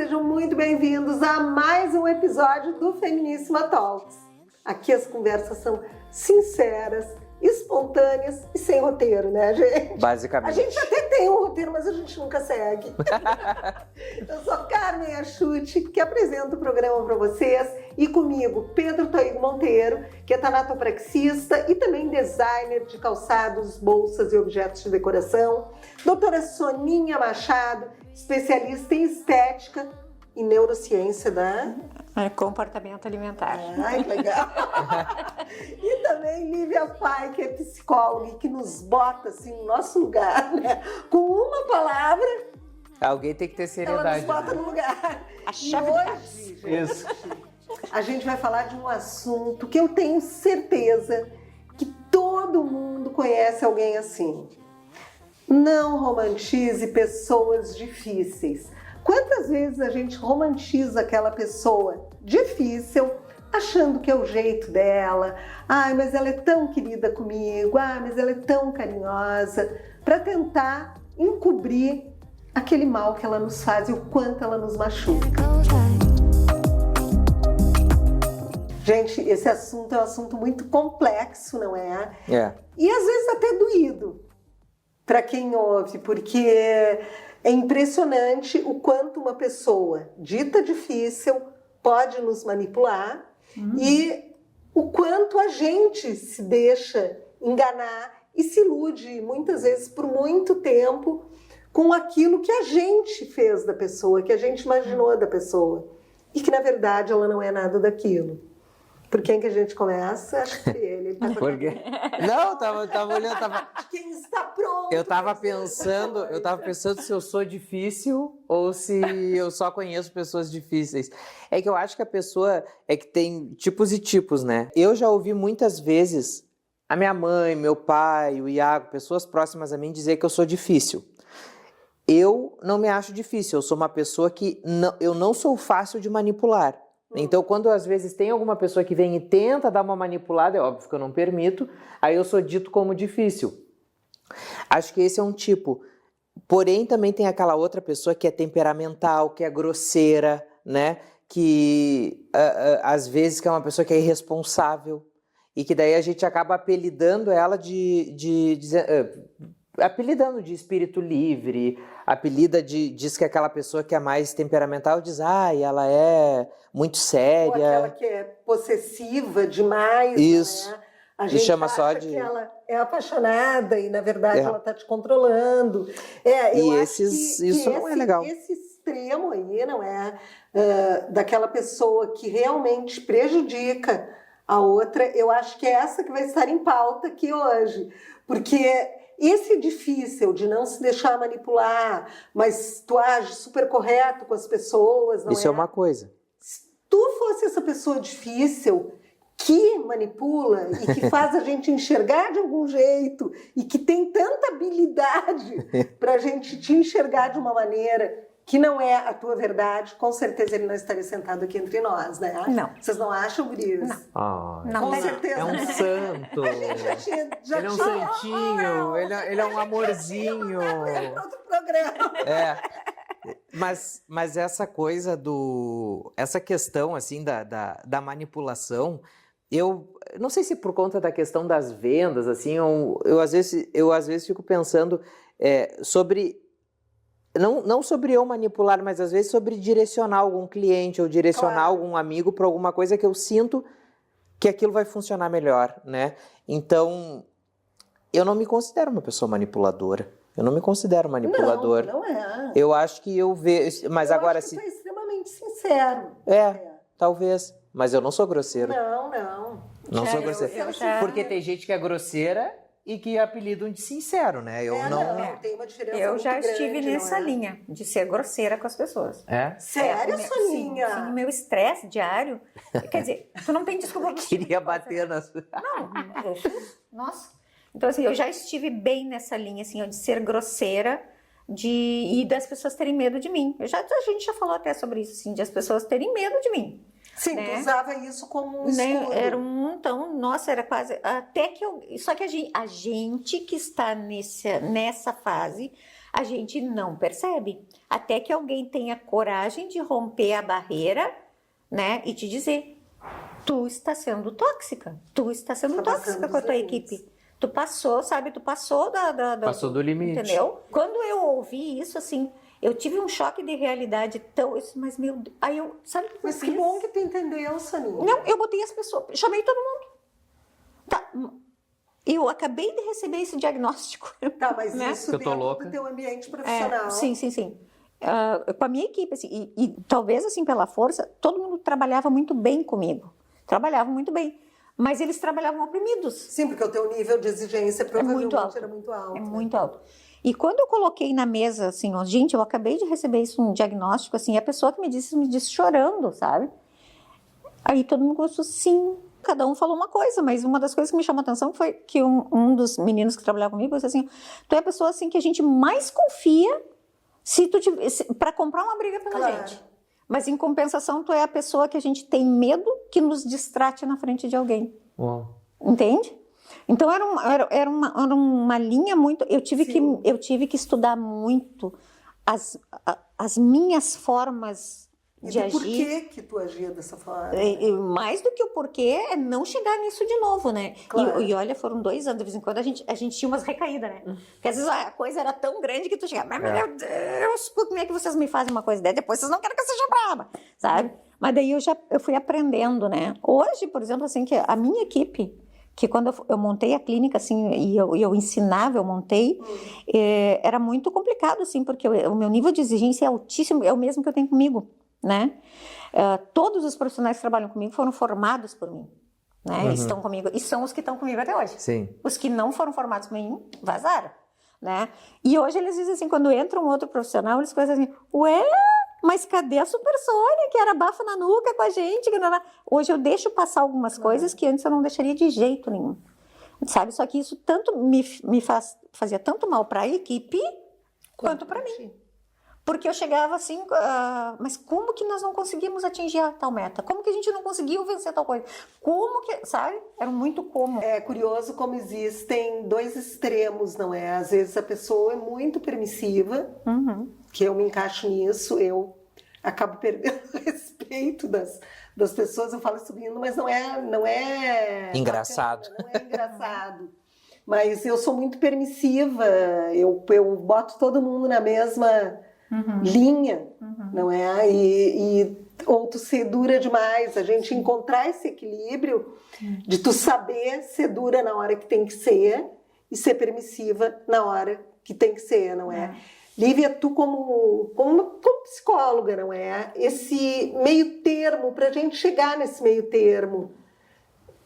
sejam muito bem-vindos a mais um episódio do Feminíssima Talks. Aqui as conversas são sinceras, espontâneas e sem roteiro, né, gente? Basicamente. A gente até tem um roteiro, mas a gente nunca segue. Eu sou Carmen Achute, que apresento o programa para vocês, e comigo Pedro Toigo Monteiro, que é tanatopraxista e também designer de calçados, bolsas e objetos de decoração. Doutora Soninha Machado, especialista em estética e neurociência da... Comportamento alimentar. Ai, que legal! E também Lívia Pai, que é psicóloga e que nos bota assim no nosso lugar, né? Com uma palavra, alguém tem que ter seriedade. ela nos bota no lugar. A chave e hoje, gente, Isso. a gente vai falar de um assunto que eu tenho certeza que todo mundo conhece alguém assim. Não romantize pessoas difíceis. Quantas vezes a gente romantiza aquela pessoa difícil, achando que é o jeito dela? Ai, mas ela é tão querida comigo. Ai, mas ela é tão carinhosa. Para tentar encobrir aquele mal que ela nos faz e o quanto ela nos machuca. Gente, esse assunto é um assunto muito complexo, não é? É. E às vezes até doído para quem ouve, porque é impressionante o quanto uma pessoa dita difícil pode nos manipular e o quanto a gente se deixa enganar e se ilude muitas vezes por muito tempo com aquilo que a gente fez da pessoa, que a gente imaginou da pessoa e que na verdade ela não é nada daquilo. Por quem que a gente começa? Acho que ele tá Porque... Não, tava olhando, quem está pronto. Eu tava pensando se eu sou difícil ou se eu só conheço pessoas difíceis. É que eu acho que a pessoa é que tem tipos e tipos, né? Eu já ouvi muitas vezes a minha mãe, meu pai, o Iago, pessoas próximas a mim dizer que eu sou difícil. Eu não me acho difícil, eu sou uma pessoa que eu não sou fácil de manipular. Então, quando às vezes tem alguma pessoa que vem e tenta dar uma manipulada, é óbvio que eu não permito, aí eu sou dito como difícil. Acho que esse é um tipo. Porém, também tem aquela outra pessoa que é temperamental, que é grosseira, né? Que às vezes que é uma pessoa que é irresponsável e que daí a gente acaba apelidando ela apelidando de espírito livre, diz que aquela pessoa que é mais temperamental diz, ela é muito séria. Ou aquela que é possessiva demais. Isso. Né? A gente chama acha só de... que ela é apaixonada e, na verdade, ela está te controlando. Eu acho que isso não é legal. Esse extremo aí, não é? Daquela pessoa que realmente prejudica a outra, eu acho que é essa que vai estar em pauta aqui hoje. Porque... esse difícil de não se deixar manipular, mas tu age super correto com as pessoas, não é? Isso é uma coisa. Se tu fosse essa pessoa difícil que manipula e que faz a gente enxergar de algum jeito e que tem tanta habilidade para a gente te enxergar de uma maneira que não é a tua verdade, com certeza ele não estaria sentado aqui entre nós, né? Não. Vocês não acham, gurias? Não. Não, Com certeza. É um santo. Ele é um santinho, ele é um amorzinho. Outro programa. Mas essa coisa essa questão assim da manipulação, eu não sei se por conta da questão das vendas, assim, eu às vezes fico pensando sobre não sobre eu manipular, mas às vezes sobre direcionar algum cliente ou direcionar algum amigo para alguma coisa que eu sinto que aquilo vai funcionar melhor, né? Então, eu não me considero uma pessoa manipuladora. Eu não me considero manipulador. Não é. Eu acho que eu vejo... Mas eu agora acho que tu é extremamente sincero. Talvez. Mas eu não sou grosseiro. Não sou grosseiro. Porque tem gente que é grosseira e que apelidam de sincero, né? Tem uma diferença Eu muito já grande, estive nessa linha de ser grosseira com as pessoas. É? Sério, Soninha? Sim, meu estresse diário. Quer dizer, tu não tem desculpa pra Queria bater nas... Não, nossa. Então, assim, eu já estive bem nessa linha, assim, de ser grosseira e das pessoas terem medo de mim. A gente já falou até sobre isso, assim, de as pessoas terem medo de mim. Sim, né? Tu usava isso como um escudo. Era então, nossa, era quase... Até que só que a gente que está nessa fase, A gente não percebe. Até que alguém tenha coragem de romper a barreira, né? E te dizer, tu está sendo tóxica. Tu está sendo tóxica com a tua equipe. Tu passou, sabe? Tu passou Passou do limite. Entendeu? Quando eu ouvi isso, assim, eu tive um choque de realidade tão... Mas, meu Deus... Aí eu... Sabe o que eu Mas que fiz? bom que tu entendeu, Soninha. Não, eu botei as pessoas... Chamei todo mundo. Tá. Eu acabei de receber esse diagnóstico. Tá, mas né? isso Eu tô dentro louca. do teu ambiente profissional. Sim. Com a minha equipe, assim, e talvez, assim, pela força, todo mundo trabalhava muito bem comigo. Trabalhava muito bem. Mas eles trabalhavam oprimidos. Sim, porque o teu nível de exigência provavelmente era muito alto. É muito alto. E quando eu coloquei na mesa, assim, ó, gente, eu acabei de receber isso, um diagnóstico, assim, a pessoa que me disse chorando, sabe? Aí todo mundo começou, sim. Cada um falou uma coisa, mas uma das coisas que me chamou a atenção foi que um dos meninos que trabalhava comigo disse assim, tu é a pessoa, assim, que a gente mais confia para comprar uma briga pela gente. Mas, em compensação, tu é a pessoa que a gente tem medo que nos distrate na frente de alguém. Uau. Entende? Então, era uma linha muito... Eu tive que estudar muito as minhas formas de agir. E por que tu agia dessa forma? Mais do que o porquê, é não chegar nisso de novo, né? Claro. E olha, foram 2 anos, de vez em quando a gente tinha umas recaídas, né? Porque às vezes a coisa era tão grande que tu chegava, mas meu Deus, como é que vocês me fazem uma coisa dessa? Depois vocês não querem que eu seja brava, sabe? Mas daí eu fui aprendendo, né? Hoje, por exemplo, assim, que a minha equipe, que quando eu montei a clínica, assim, e eu ensinava, eu montei, era muito complicado, assim, porque o meu nível de exigência é altíssimo, é o mesmo que eu tenho comigo, né? Todos os profissionais que trabalham comigo foram formados por mim, né? Estão comigo, e são os que estão comigo até hoje. Sim. Os que não foram formados por mim, vazaram, né? E hoje eles dizem assim, quando entra um outro profissional, eles começam assim, ué, mas cadê a Super Sônia, que era bafo na nuca com a gente? Hoje eu deixo passar algumas coisas que antes eu não deixaria de jeito nenhum, sabe? Só que isso tanto fazia tanto mal para a equipe quanto para mim. Porque eu chegava assim, mas como que nós não conseguimos atingir a tal meta? Como que a gente não conseguiu vencer tal coisa? Como que, sabe? Era muito como. É curioso como existem 2 extremos, não é? Às vezes a pessoa é muito permissiva, que eu me encaixo nisso, eu acabo perdendo o respeito das pessoas, eu falo subindo, mas não é Engraçado. Bacana, não é engraçado. Mas eu sou muito permissiva, eu boto todo mundo na mesma linha, não é? Ou tu ser dura demais, a gente encontrar esse equilíbrio de tu saber ser dura na hora que tem que ser e ser permissiva na hora que tem que ser, não é? Lívia, tu como psicóloga, não é? Esse meio termo, pra gente chegar nesse meio termo,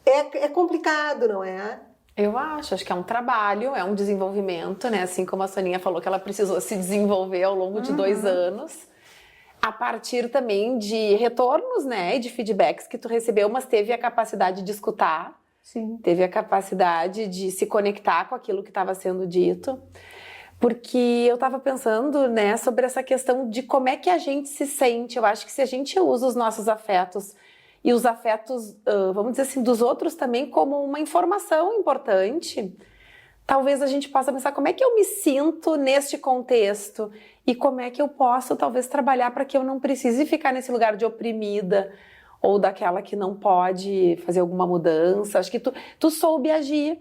é complicado, não é? Eu acho que é um trabalho, é um desenvolvimento, né? Assim como a Soninha falou que ela precisou se desenvolver ao longo de 2 anos, a partir também de retornos, né? E de feedbacks que tu recebeu, mas teve a capacidade de escutar, teve a capacidade de se conectar com aquilo que estava sendo dito, porque eu estava pensando, né, sobre essa questão de como é que a gente se sente. Eu acho que se a gente usa os nossos afetos e os afetos, vamos dizer assim, dos outros também como uma informação importante, talvez a gente possa pensar como é que eu me sinto neste contexto e como é que eu posso talvez trabalhar para que eu não precise ficar nesse lugar de oprimida ou daquela que não pode fazer alguma mudança. Acho que tu soube agir,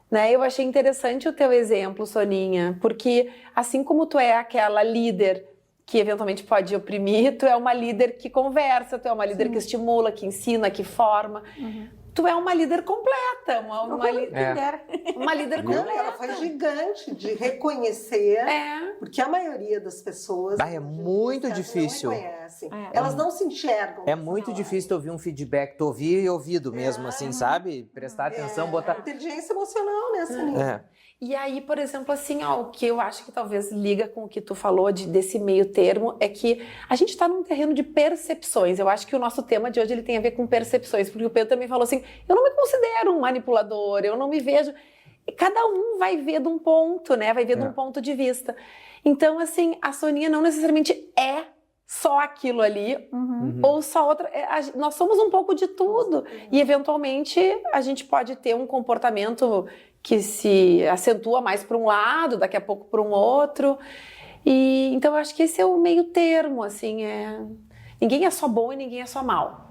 né? Eu achei interessante o teu exemplo, Soninha, porque assim como tu é aquela líder que eventualmente pode oprimir, tu é uma líder que conversa, tu é uma líder que estimula, que ensina, que forma. Tu é uma líder completa, uma líder completa. Ela foi gigante de reconhecer, porque a maioria das pessoas é muito difícil. Não reconhecem. Elas não se enxergam. É muito difícil tu ouvir um feedback, tu ouvir e ouvido mesmo, assim, sabe? Prestar atenção, botar... Inteligência emocional, né, Soninha? E aí, por exemplo, assim, ó, o que eu acho que talvez liga com o que tu falou desse meio termo é que a gente está num terreno de percepções. Eu acho que o nosso tema de hoje ele tem a ver com percepções, porque o Pedro também falou assim, eu não me considero um manipulador, eu não me vejo... Cada um vai ver de um ponto, né? Vai ver de um ponto de vista. Então, assim, a Soninha não necessariamente é só aquilo ali ou só outra. Nós somos um pouco de tudo. E, eventualmente, a gente pode ter um comportamento que se acentua mais para um lado, daqui a pouco para um outro. E então, eu acho que esse é o meio termo, assim, ninguém é só bom e ninguém é só mal.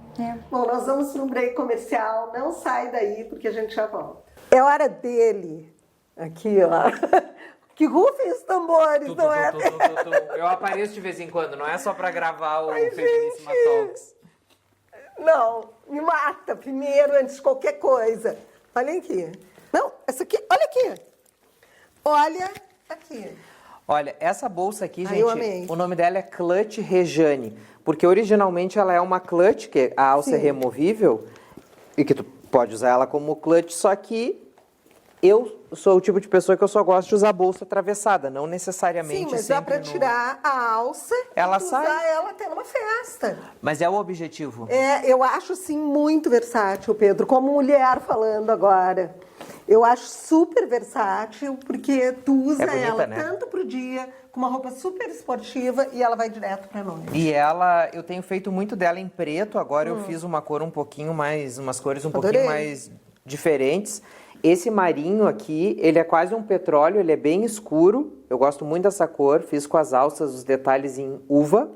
Bom, nós vamos para um break comercial, não sai daí porque a gente já volta. É hora dele, aqui ó, que rufem os tambores, não é? Eu apareço de vez em quando, não é só pra gravar o Feminíssima Talks. Não, me mata primeiro, antes de qualquer coisa. Olha aqui. Não, essa aqui, olha aqui. Olha aqui. Olha, essa bolsa aqui, Eu gente, amei. o nome dela é Clutch Rejane, porque originalmente ela é uma clutch, que a alça é removível, e que tu pode usar ela como clutch, só que eu sou o tipo de pessoa que eu só gosto de usar bolsa atravessada, não necessariamente Sim, mas dá sempre pra tirar a alça Ela e usar sai. ela até numa festa. Mas é o objetivo. Eu acho, sim, muito versátil, Pedro, como mulher falando agora. Eu acho super versátil, porque tu usa bonita, ela né? tanto pro dia, com uma roupa super esportiva, e ela vai direto pra noite. E ela, eu tenho feito muito dela em preto, agora eu fiz uma cor um pouquinho mais, umas cores um Adorei. pouquinho mais diferentes. Esse marinho aqui, ele é quase um petróleo, ele é bem escuro, eu gosto muito dessa cor, fiz com as alças os detalhes em uva.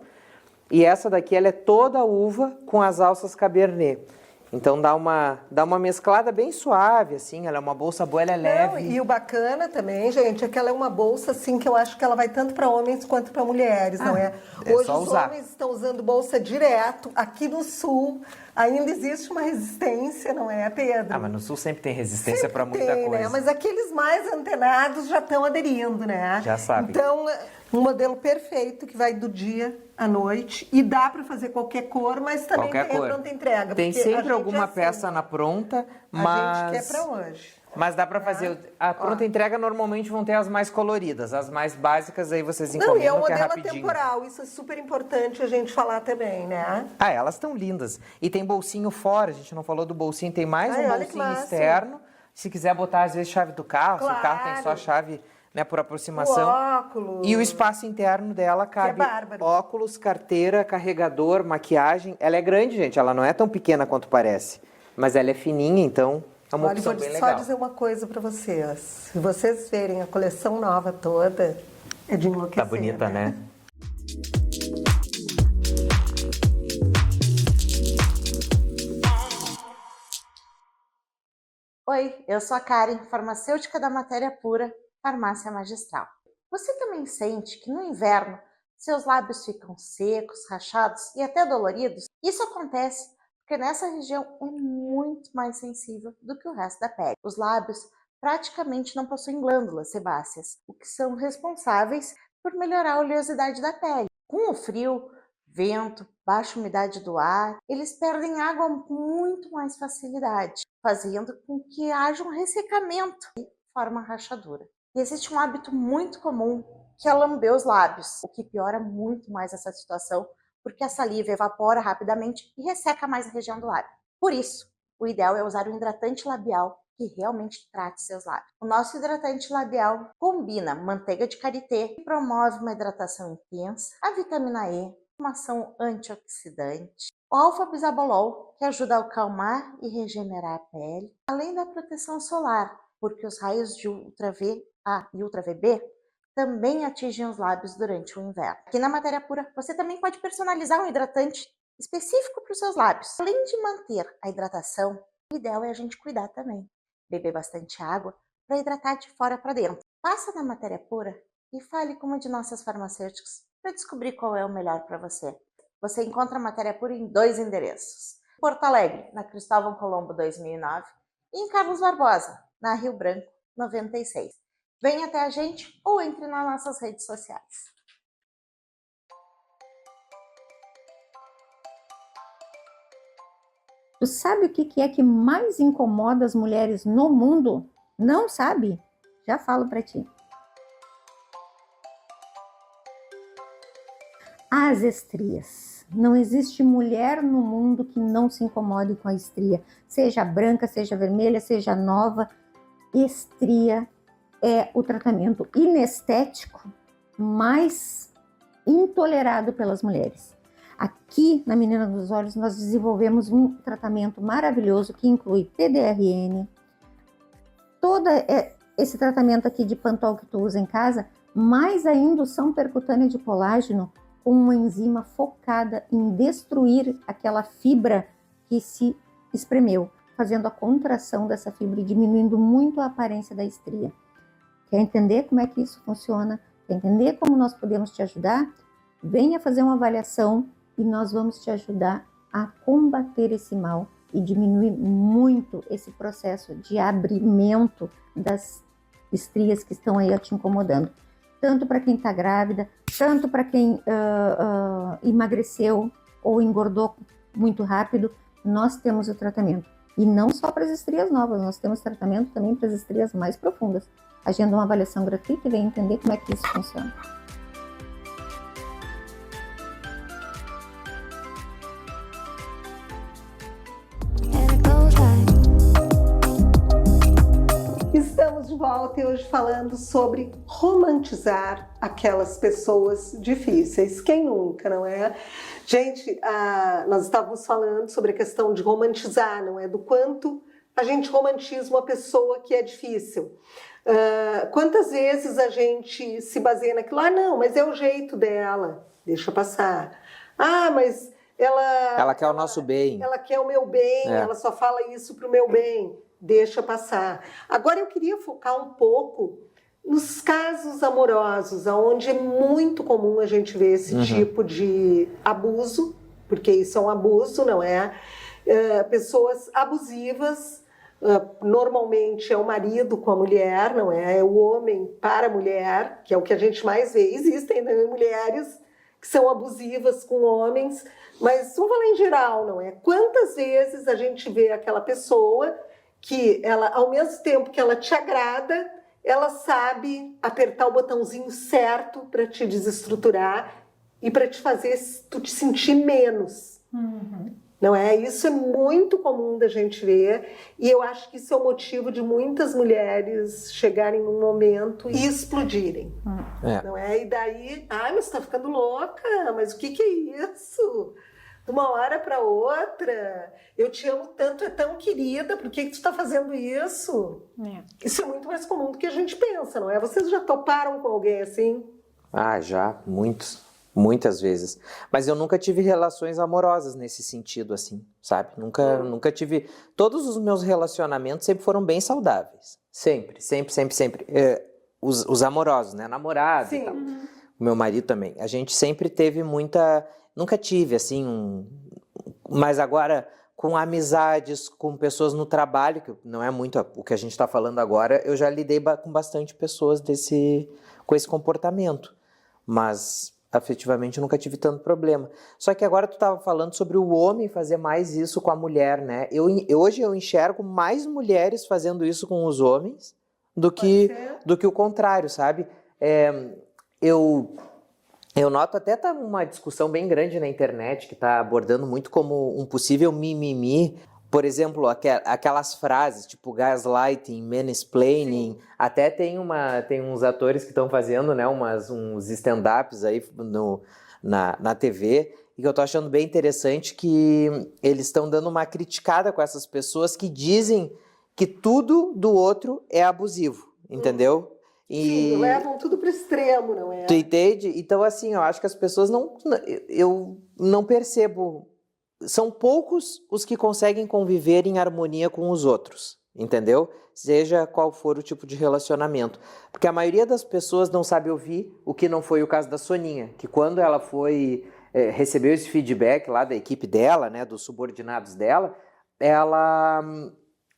E essa daqui, ela é toda uva com as alças cabernet. Então dá uma mesclada bem suave, assim, ela é uma bolsa boa, ela é Não, leve. e o bacana também, gente, é que ela é uma bolsa, assim, que eu acho que ela vai tanto para homens quanto para mulheres, não é? é Hoje só os usar. homens estão usando bolsa direto. Aqui no Sul ainda existe uma resistência, não é, Pedro? Ah, mas no Sul sempre tem resistência para muita Tem, coisa. né? Mas aqueles mais antenados já estão aderindo, né? Já sabem. Então, um modelo perfeito que vai do dia à noite e dá para fazer qualquer cor, mas também Qualquer tem cor. a pronta entrega. Tem porque a sempre gente alguma é assim, peça na pronta, A mas... gente quer para hoje. Mas dá pra fazer. A pronta entrega normalmente vão ter as mais coloridas, as mais básicas aí vocês Não, e é encomendam um que é modelo rapidinho. atemporal, isso é super importante a gente falar também, né? Ah, elas estão lindas. E tem bolsinho fora, a gente não falou do bolsinho, tem mais Ai, um olha que bolsinho massa. externo. Se quiser botar às vezes chave do carro, se o carro tem só Claro. a chave, né, por O aproximação. óculos. E o espaço interno dela cabe bárbaro. óculos, carteira, carregador, maquiagem. Ela é grande, gente, ela não é tão pequena quanto parece, mas ela é fininha, então é uma Olha, opção vou bem só legal. dizer uma coisa para vocês. Se vocês verem a coleção nova toda, é de enlouquecer. Tá bonita, né? Oi, eu sou a Karen, farmacêutica da Matéria Pura, Farmácia Magistral. Você também sente que no inverno seus lábios ficam secos, rachados e até doloridos? Isso acontece porque nessa região é muito mais sensível do que o resto da pele. Os lábios praticamente não possuem glândulas sebáceas, o que são responsáveis por melhorar a oleosidade da pele. Com o frio, vento, baixa umidade do ar, eles perdem água com muito mais facilidade, fazendo com que haja um ressecamento e forma rachadura. E existe um hábito muito comum que é lamber os lábios, o que piora muito mais essa situação, porque a saliva evapora rapidamente e resseca mais a região do lábio. Por isso, o ideal é usar um hidratante labial que realmente trate seus lábios. O nosso hidratante labial combina manteiga de karité, que promove uma hidratação intensa, a vitamina E, uma ação antioxidante, o alfa-bisabolol, que ajuda a acalmar e regenerar a pele, além da proteção solar, porque os raios de UVA e UVB também atingem os lábios durante o inverno. Aqui na Matéria Pura, você também pode personalizar um hidratante específico para os seus lábios. Além de manter a hidratação, o ideal é a gente cuidar também. Beber bastante água para hidratar de fora para dentro. Passa na Matéria Pura e fale com uma de nossas farmacêuticas para descobrir qual é o melhor para você. Você encontra a Matéria Pura em 2 endereços. Em Porto Alegre, na Cristóvão Colombo 2009 e em Carlos Barbosa, na Rio Branco 96. Venha até a gente ou entre nas nossas redes sociais. Tu sabe o que é que mais incomoda as mulheres no mundo? Não sabe? Já falo para ti. As estrias. Não existe mulher no mundo que não se incomode com a estria. Seja branca, seja vermelha, seja nova. Estria é o tratamento inestético mais intolerado pelas mulheres. Aqui na Menina dos Olhos nós desenvolvemos um tratamento maravilhoso que inclui TDRN, todo esse tratamento aqui de Pantol que tu usa em casa, mais a indução percutânea de colágeno com uma enzima focada em destruir aquela fibra que se espremeu, fazendo a contração dessa fibra e diminuindo muito a aparência da estria. Quer entender como é que isso funciona? Quer entender como nós podemos te ajudar? Venha fazer uma avaliação e nós vamos te ajudar a combater esse mal e diminuir muito esse processo de abrimento das estrias que estão aí te incomodando. Tanto para quem está grávida, tanto para quem emagreceu ou engordou muito rápido, nós temos o tratamento. E não só para as estrias novas, nós temos tratamento também para as estrias mais profundas. Agenda uma avaliação gratuita e vem entender como é que isso funciona. Estamos de volta e hoje falando sobre romantizar aquelas pessoas difíceis. Quem nunca, não é? Gente, nós estávamos falando sobre a questão de romantizar, não é? Do quanto a gente romantiza uma pessoa que é difícil. Quantas vezes a gente se baseia naquilo? Não, mas é o jeito dela, deixa passar. Mas ela quer o nosso bem. Ela quer o meu bem, ela só fala isso pro meu bem, deixa passar. Agora eu queria focar um pouco nos casos amorosos, onde é muito comum a gente ver esse tipo de abuso, porque isso é um abuso, não é? Pessoas abusivas, normalmente é o marido com a mulher, não é? É o homem para a mulher, que é o que a gente mais vê. Existem, né, mulheres que são abusivas com homens, mas vamos falar em geral, não é? Quantas vezes a gente vê aquela pessoa que ela, ao mesmo tempo que ela te agrada, ela sabe apertar o botãozinho certo para te desestruturar e para te fazer tu te sentir menos. Não é? Isso é muito comum da gente ver, e eu acho que isso é o motivo de muitas mulheres chegarem num momento e explodirem. Não é? E daí, mas você tá ficando louca, mas o que é isso? De uma hora para outra, eu te amo tanto, é tão querida, por que tu tá fazendo isso? Isso é muito mais comum do que a gente pensa, não é? Vocês já toparam com alguém assim? Já, muitas vezes. Mas eu nunca tive relações amorosas nesse sentido, assim, sabe? Nunca tive... Todos os meus relacionamentos sempre foram bem saudáveis. Sempre. Os amorosos, né? Namorado e tal. O meu marido também. A gente sempre teve muita... Nunca tive, assim, Mas agora, com amizades, com pessoas no trabalho, que não é muito o que a gente está falando agora, eu já lidei com bastante pessoas com esse comportamento. Mas, afetivamente, eu nunca tive tanto problema. Só que agora tu estava falando sobre o homem fazer mais isso com a mulher, né? Hoje eu enxergo mais mulheres fazendo isso com os homens do que o contrário, sabe? Eu noto até tá uma discussão bem grande na internet que está abordando muito como um possível mimimi. Por exemplo, aquelas frases tipo gaslighting, mansplaining. Até tem uns atores que estão fazendo, né, uns stand-ups aí na TV, e que eu tô achando bem interessante que eles estão dando uma criticada com essas pessoas que dizem que tudo do outro é abusivo, entendeu? Sim, levam tudo pro extremo, não é? Tu entende? Então, assim, eu acho que as pessoas eu não percebo. São poucos os que conseguem conviver em harmonia com os outros, entendeu? Seja qual for o tipo de relacionamento. Porque a maioria das pessoas não sabe ouvir, o que não foi o caso da Soninha, que quando ela recebeu esse feedback lá da equipe dela, né, dos subordinados dela, ela...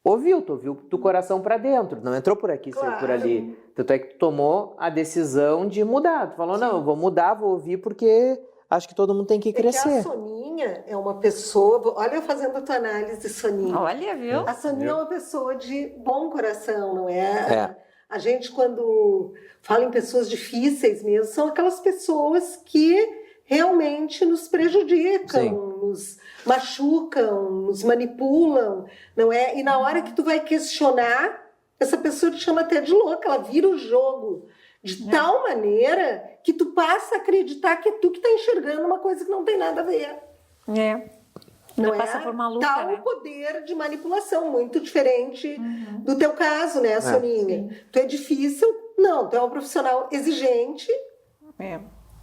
tu ouviu do coração para dentro, não entrou por aqui, saiu por ali. Tanto é que tu tomou a decisão de mudar. Tu falou, não, eu vou mudar, vou ouvir, porque acho que todo mundo tem que crescer. Que a Soninha é uma pessoa... Olha eu fazendo a tua análise de Soninha. Olha, viu? A Soninha é uma pessoa de bom coração, não é? A gente, quando fala em pessoas difíceis mesmo, são aquelas pessoas que realmente nos prejudicam, nos machucam, nos manipulam, não é? E na hora que tu vai questionar, essa pessoa te chama até de louca, ela vira o jogo. De tal maneira que tu passa a acreditar que é tu que está enxergando uma coisa que não tem nada a ver. Não passa por maluca, tal né? poder de manipulação, muito diferente do teu caso, né, Soninha? Tu é difícil, não, tu é um profissional exigente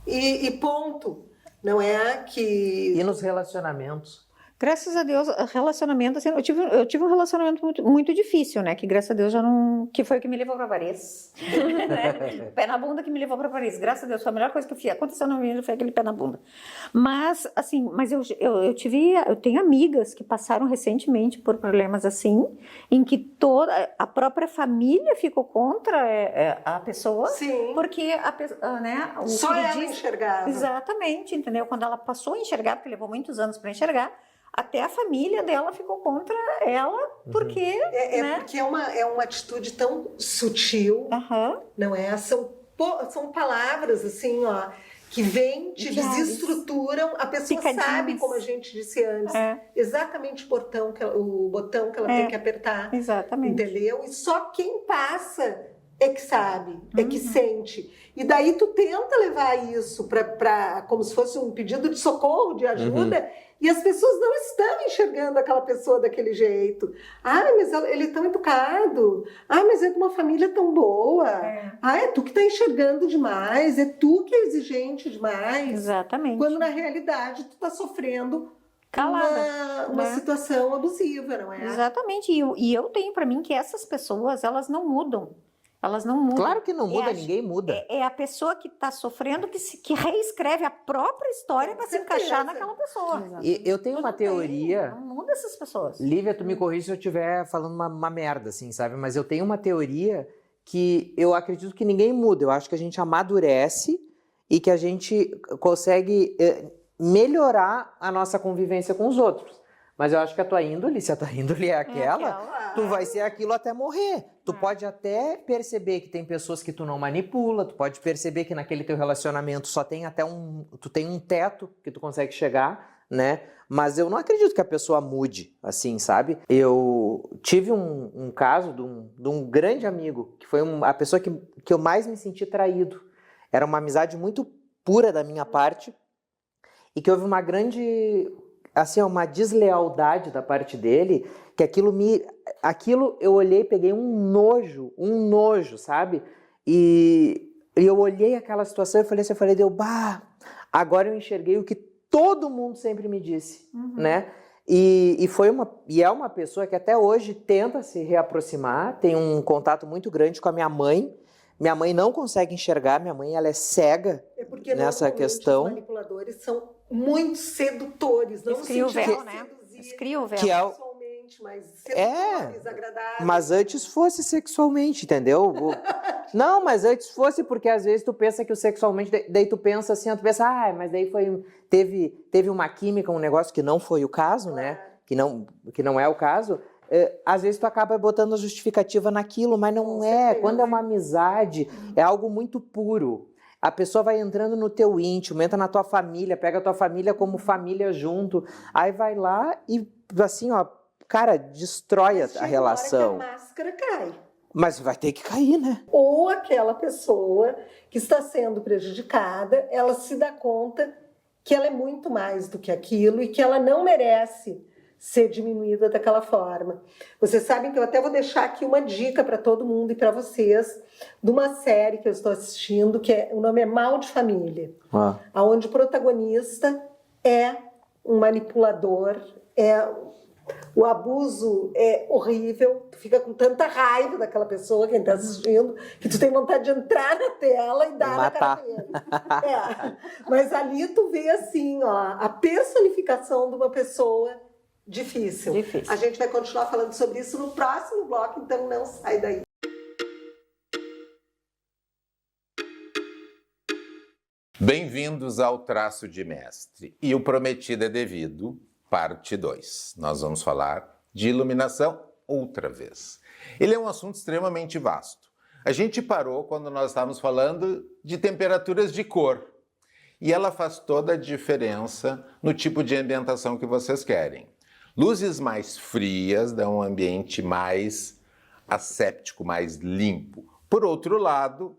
e ponto. Não é que... E nos relacionamentos? Graças a Deus, relacionamento, assim, eu tive um relacionamento muito difícil, né? Que graças a Deus já não... Que foi o que me levou para Paris. Né? Pé na bunda que me levou para Paris. Graças a Deus, foi a melhor coisa que eu fiz. Aconteceu na minha vida, foi aquele pé na bunda. Mas, assim, eu tenho amigas que passaram recentemente por problemas assim, em que toda a própria família ficou contra a pessoa. Sim. Porque né, o Só ela enxergava. Exatamente, entendeu? Quando ela passou a enxergar, porque levou muitos anos para enxergar, até a família dela ficou contra ela, porque... né? Porque é uma atitude tão sutil, não é? São palavras, assim, ó, que vêm, te desestruturam, a pessoa sabe, como a gente disse antes, exatamente o botão que ela tem que apertar. Exatamente. Entendeu? E só quem passa é que sabe, é que sente. E daí tu tenta levar isso para como se fosse um pedido de socorro, de ajuda, e as pessoas não estão enxergando aquela pessoa daquele jeito. Mas ele é tão educado. Mas é de uma família tão boa. É tu que está enxergando demais. É tu que é exigente demais. Exatamente. Quando na realidade tu está sofrendo calada, uma situação abusiva, não é? Exatamente. E eu tenho para mim que essas pessoas, elas não mudam. Elas não mudam. Claro que não muda, ninguém muda. É a pessoa que está sofrendo que reescreve a própria história para se encaixar naquela pessoa. E eu tenho uma teoria... Não muda essas pessoas. Lívia, tu me corrige se eu estiver falando uma merda, assim, sabe? Mas eu tenho uma teoria que eu acredito que ninguém muda. Eu acho que a gente amadurece e que a gente consegue melhorar a nossa convivência com os outros. Mas eu acho que a tua índole, se a tua índole é aquela, tu vai ser aquilo até morrer. Tu pode até perceber que tem pessoas que tu não manipula, tu pode perceber que naquele teu relacionamento só tem tu tem um teto que tu consegue chegar, né? Mas eu não acredito que a pessoa mude, assim, sabe? Eu tive um caso de um grande amigo, que foi a pessoa que eu mais me senti traído. Era uma amizade muito pura da minha parte e que houve uma grande... assim, uma deslealdade da parte dele, que aquilo eu olhei, peguei um nojo, sabe? E eu olhei aquela situação e falei, agora eu enxerguei o que todo mundo sempre me disse, né? E é uma pessoa que até hoje tenta se reaproximar, tem um contato muito grande com a minha mãe. Minha mãe não consegue enxergar, minha mãe ela é cega nessa questão. Os manipuladores são muito sedutores, não Escria o véu, né? Escria o véu. Sexualmente, mas sedutores, agradáveis. Mas antes fosse sexualmente, entendeu? Não, mas antes fosse porque às vezes tu pensa que o sexualmente, daí tu pensa assim, mas daí teve uma química, um negócio que não foi o caso, né? Que não é o caso. Às vezes tu acaba botando a justificativa naquilo, mas não é. Quando é uma amizade, é algo muito puro. A pessoa vai entrando no teu íntimo, entra na tua família, pega a tua família como família junto, aí vai lá e assim, ó, cara, destrói a relação. A máscara cai. Mas vai ter que cair, né? Ou aquela pessoa que está sendo prejudicada, ela se dá conta que ela é muito mais do que aquilo e que ela não merece ser diminuída daquela forma. Vocês sabem que eu até vou deixar aqui uma dica para todo mundo e para vocês de uma série que eu estou assistindo, o nome é Mal de Família, onde o protagonista é um manipulador, o abuso é horrível, tu fica com tanta raiva daquela pessoa, quem está assistindo, que tu tem vontade de entrar na tela e dar na cara dele. Mas ali tu vê assim, ó, a personificação de uma pessoa difícil. A gente vai continuar falando sobre isso no próximo bloco, então não sai daí. Bem-vindos ao Traço de Mestre e o Prometido é Devido, parte 2. Nós vamos falar de iluminação outra vez. Ele é um assunto extremamente vasto. A gente parou quando nós estávamos falando de temperaturas de cor e ela faz toda a diferença no tipo de ambientação que vocês querem. Luzes mais frias dão um ambiente mais asséptico, mais limpo. Por outro lado,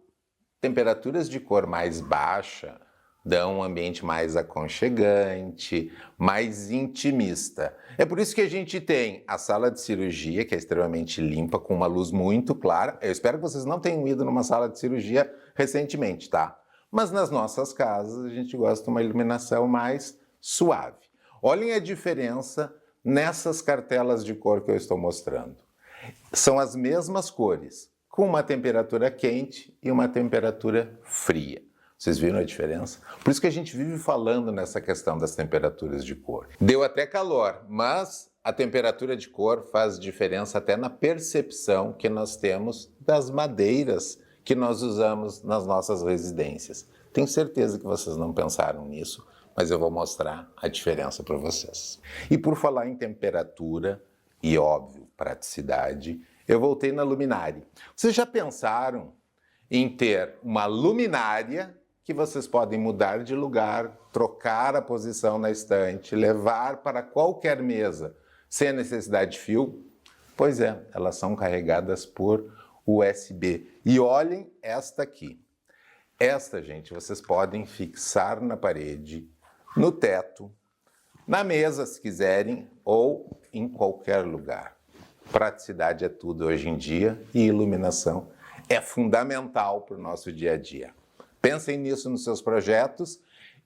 temperaturas de cor mais baixa dão um ambiente mais aconchegante, mais intimista. É por isso que a gente tem a sala de cirurgia, que é extremamente limpa, com uma luz muito clara. Eu espero que vocês não tenham ido numa sala de cirurgia recentemente, tá? Mas nas nossas casas a gente gosta de uma iluminação mais suave. Olhem a diferença nessas cartelas de cor que eu estou mostrando. São as mesmas cores, com uma temperatura quente e uma temperatura fria. Vocês viram a diferença? Por isso que a gente vive falando nessa questão das temperaturas de cor. Deu até calor, mas a temperatura de cor faz diferença até na percepção que nós temos das madeiras que nós usamos nas nossas residências. Tenho certeza que vocês não pensaram nisso, mas eu vou mostrar a diferença para vocês. E por falar em temperatura e, óbvio, praticidade, eu voltei na luminária. Vocês já pensaram em ter uma luminária que vocês podem mudar de lugar, trocar a posição na estante, levar para qualquer mesa, sem a necessidade de fio? Pois é, elas são carregadas por USB. E olhem esta aqui. Esta, gente, vocês podem fixar na parede, no teto, na mesa, se quiserem, ou em qualquer lugar. Praticidade é tudo hoje em dia e iluminação é fundamental para o nosso dia a dia. Pensem nisso nos seus projetos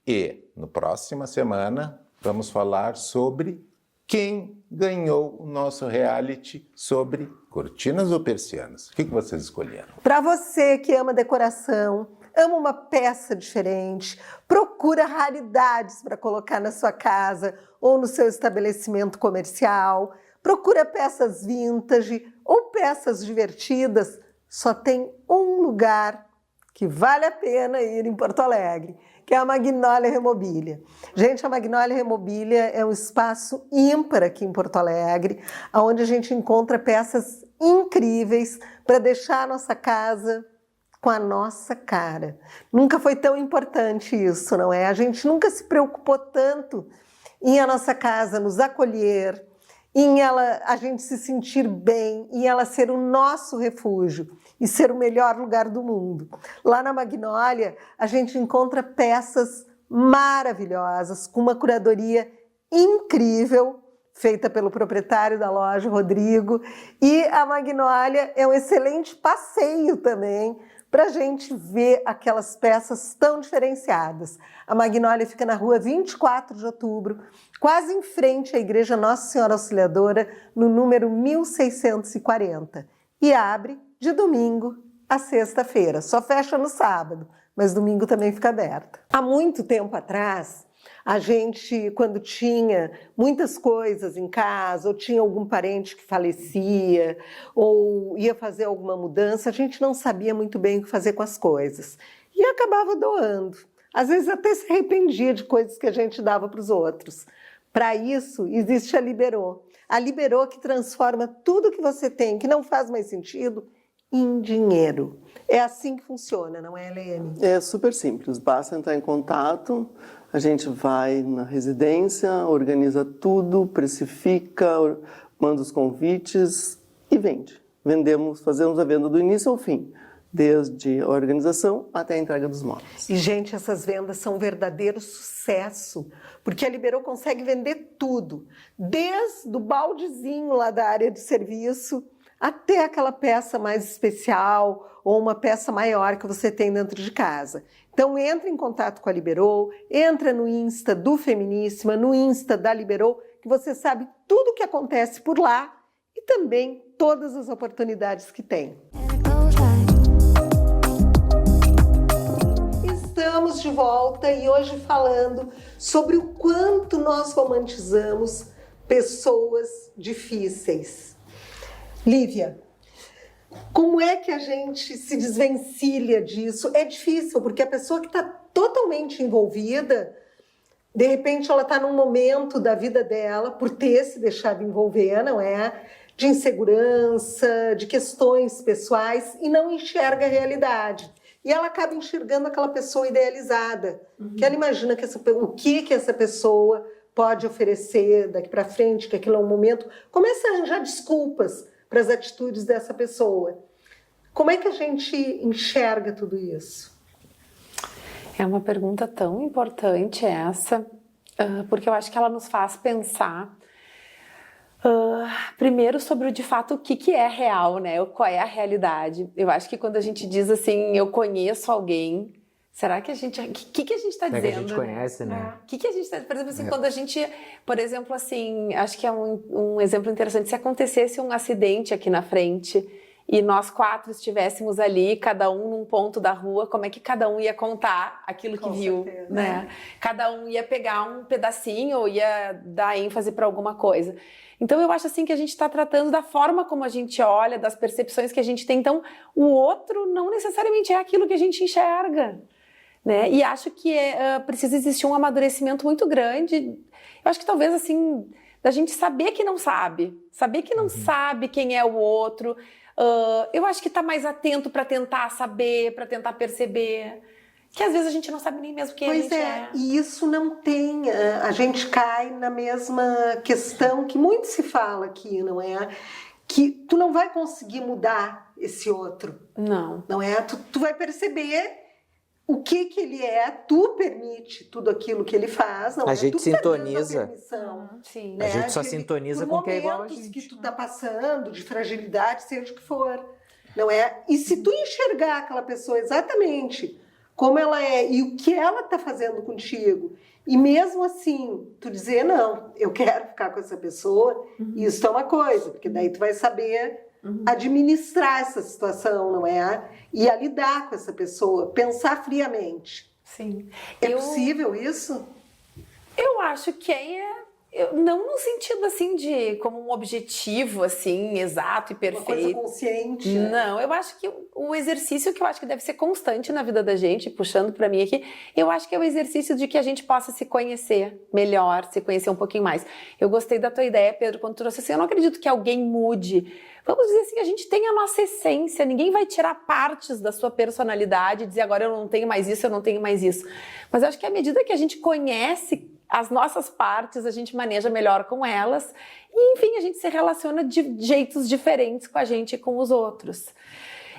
e, na próxima semana, vamos falar sobre quem ganhou o nosso reality sobre cortinas ou persianas. O que vocês escolheram? Para você que ama decoração, ama uma peça diferente, procura raridades para colocar na sua casa ou no seu estabelecimento comercial, procura peças vintage ou peças divertidas, só tem um lugar que vale a pena ir em Porto Alegre, que é a Magnólia Remobília. Gente, a Magnólia Remobília é um espaço ímpar aqui em Porto Alegre, onde a gente encontra peças incríveis para deixar a nossa casa com a nossa cara. Nunca foi tão importante isso, não é? A gente nunca se preocupou tanto em a nossa casa nos acolher, em a gente se sentir bem, em ela ser o nosso refúgio e ser o melhor lugar do mundo. Lá na Magnólia, a gente encontra peças maravilhosas, com uma curadoria incrível, feita pelo proprietário da loja, Rodrigo, e a Magnólia é um excelente passeio também, para a gente ver aquelas peças tão diferenciadas. A Magnólia fica na rua 24 de outubro, quase em frente à Igreja Nossa Senhora Auxiliadora, no número 1640. E abre de domingo a sexta-feira. Só fecha no sábado, mas domingo também fica aberta. Há muito tempo atrás, a gente, quando tinha muitas coisas em casa, ou tinha algum parente que falecia, ou ia fazer alguma mudança, a gente não sabia muito bem o que fazer com as coisas. E acabava doando. Às vezes até se arrependia de coisas que a gente dava para os outros. Para isso, existe a Liberô. A Liberô que transforma tudo que você tem, que não faz mais sentido, em dinheiro. É assim que funciona, não é, Helene? É super simples, basta entrar em contato, a gente vai na residência, organiza tudo, precifica, manda os convites e vende. Fazemos a venda do início ao fim, desde a organização até a entrega dos móveis. E, gente, essas vendas são um verdadeiro sucesso, porque a Liberô consegue vender tudo, desde o baldezinho lá da área de serviço, até aquela peça mais especial ou uma peça maior que você tem dentro de casa. Então, entra em contato com a Liberô, entra no Insta do Feminíssima, no Insta da Liberô, que você sabe tudo o que acontece por lá e também todas as oportunidades que tem. Estamos de volta e hoje falando sobre o quanto nós romantizamos pessoas difíceis. Lívia, como é que a gente se desvencilha disso? É difícil, porque a pessoa que está totalmente envolvida, de repente ela está num momento da vida dela, por ter se deixado envolver, não é? De insegurança, de questões pessoais, e não enxerga a realidade. E ela acaba enxergando aquela pessoa idealizada, que ela imagina que o que essa pessoa pode oferecer daqui para frente, que aquilo é um momento, começa a arranjar desculpas para as atitudes dessa pessoa. Como é que a gente enxerga tudo isso? É uma pergunta tão importante essa, porque eu acho que ela nos faz pensar primeiro sobre de fato o que é real, né? Qual é a realidade. Eu acho que quando a gente diz assim, eu conheço alguém, será que a gente... O que a gente está dizendo? Que a gente conhece, né? O que a gente está... Por exemplo, assim, quando a gente... Por exemplo, assim, acho que é um exemplo interessante. Se acontecesse um acidente aqui na frente e nós 4 estivéssemos ali, cada um num ponto da rua, como é que cada um ia contar aquilo que viu, né? Cada um ia pegar um pedacinho ou ia dar ênfase para alguma coisa. Então, eu acho assim que a gente está tratando da forma como a gente olha, das percepções que a gente tem. Então, o outro não necessariamente é aquilo que a gente enxerga, né? E acho que precisa existir um amadurecimento muito grande. Eu acho que talvez, assim, da gente saber que não sabe quem é o outro. Eu acho que está mais atento para tentar saber, para tentar perceber. Que às vezes a gente não sabe nem mesmo quem a gente é. E isso não tem... A gente cai na mesma questão que muito se fala aqui, não é? Que tu não vai conseguir mudar esse outro. Não é? Tu vai perceber o que ele é, tu permite tudo aquilo que ele faz, não a é? gente tu sintoniza. Tá dando a permissão, Sim. né? A gente só sintoniza com quem é igual a gente. que tu tá passando, de fragilidade, seja o que for, não é? E se tu enxergar aquela pessoa exatamente como ela é e o que ela tá fazendo contigo, e mesmo assim, tu dizer, não, eu quero ficar com essa pessoa, isso é uma coisa, porque daí tu vai saber administrar essa situação, não é? E a lidar com essa pessoa, pensar friamente. Sim. É possível isso? Eu acho que não no sentido assim de como um objetivo assim exato e perfeito. Uma coisa consciente. Não, eu acho que o exercício que eu acho que deve ser constante na vida da gente, puxando para mim aqui, eu acho que é o exercício de que a gente possa se conhecer melhor, se conhecer um pouquinho mais. Eu gostei da tua ideia, Pedro, quando tu trouxe assim, eu não acredito que alguém mude. Vamos dizer assim, a gente tem a nossa essência, ninguém vai tirar partes da sua personalidade e dizer agora eu não tenho mais isso, eu não tenho mais isso. Mas eu acho que à medida que a gente conhece as nossas partes, a gente maneja melhor com elas e, enfim, a gente se relaciona de jeitos diferentes com a gente e com os outros.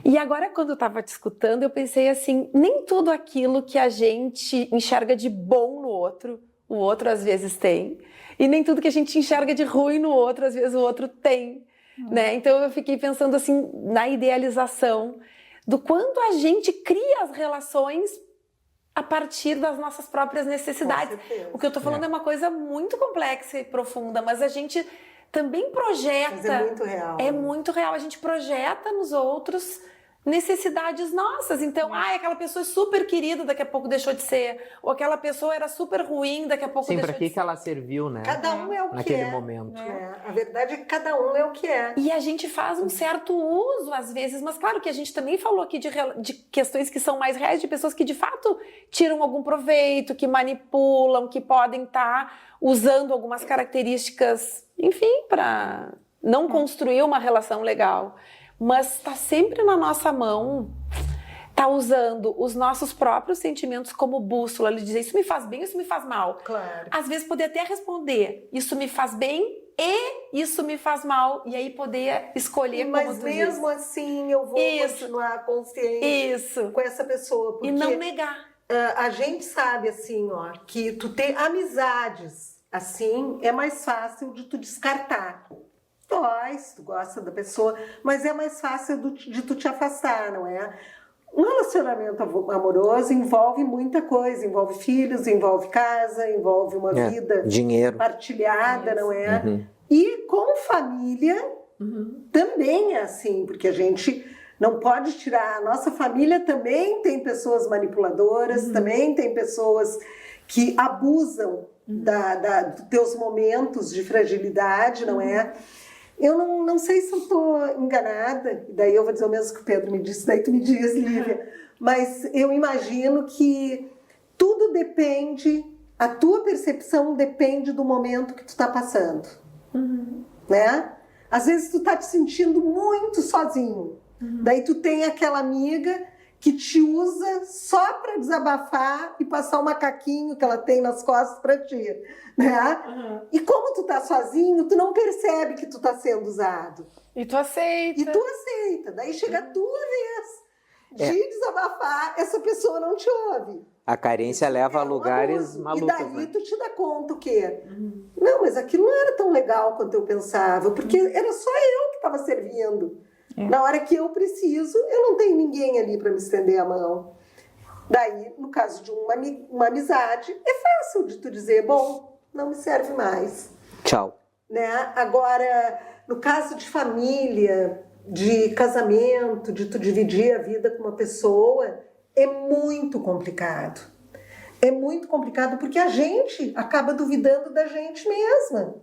E agora, quando eu estava te escutando, eu pensei assim, nem tudo aquilo que a gente enxerga de bom no outro, o outro às vezes tem, e nem tudo que a gente enxerga de ruim no outro, às vezes o outro tem, né? Então eu fiquei pensando assim, na idealização do quanto a gente cria as relações a partir das nossas próprias necessidades. O que eu tô falando é uma coisa muito complexa e profunda, mas a gente também projeta... Mas é muito real. É muito real. A gente projeta nos outros necessidades nossas. Então, aquela pessoa é super querida, daqui a pouco deixou de ser. Ou aquela pessoa era super ruim, daqui a pouco Sim, deixou pra de ser. que ela serviu, né? Cada um é o que naquele é. momento. A verdade é que cada um é o que é. E a gente faz um certo uso, às vezes, mas claro que a gente também falou aqui de questões que são mais reais, de pessoas que de fato tiram algum proveito, que manipulam, que podem estar usando algumas características, enfim, para não construir uma relação legal. Mas está sempre na nossa mão, está usando os nossos próprios sentimentos como bússola, ele dizer isso me faz bem, isso me faz mal. Claro. Às vezes poder até responder, isso me faz bem e isso me faz mal, e aí poder escolher como Mas tu mesmo diz. assim eu vou continuar consciente com essa pessoa. Porque e não negar. A gente sabe assim, ó, que tu ter amizades assim é mais fácil de tu descartar. Se tu gosta da pessoa, mas é mais fácil de tu te afastar, não é? Um relacionamento amoroso envolve muita coisa, envolve filhos, envolve casa, envolve uma vida dinheiro partilhada, não é? E com família também é assim, porque a gente não pode tirar, a nossa família também tem pessoas manipuladoras, também tem pessoas que abusam dos teus momentos de fragilidade, não é? Eu não sei se eu estou enganada, daí eu vou dizer o mesmo que o Pedro me disse, daí tu me diz, Lívia, mas eu imagino que tudo depende, a tua percepção depende do momento que tu está passando, né? Às vezes tu tá te sentindo muito sozinho, daí tu tem aquela amiga que te usa só para desabafar e passar o macaquinho que ela tem nas costas para ti, né? E como tu tá sozinho, tu não percebe que tu tá sendo usado. E tu aceita. E tu aceita. Daí chega a tua vez de desabafar, essa pessoa não te ouve. A carência leva a lugares malucos, E daí né? tu te dá conta o quê? Não, mas aquilo não era tão legal quanto eu pensava, porque era só eu que estava servindo. Na hora que eu preciso, eu não tenho ninguém ali para me estender a mão. Daí, no caso de uma amizade, é fácil de tu dizer, bom, não me serve mais. Tchau. Né? Agora, no caso de família, de casamento, de tu dividir a vida com uma pessoa, é muito complicado. É muito complicado porque a gente acaba duvidando da gente mesma.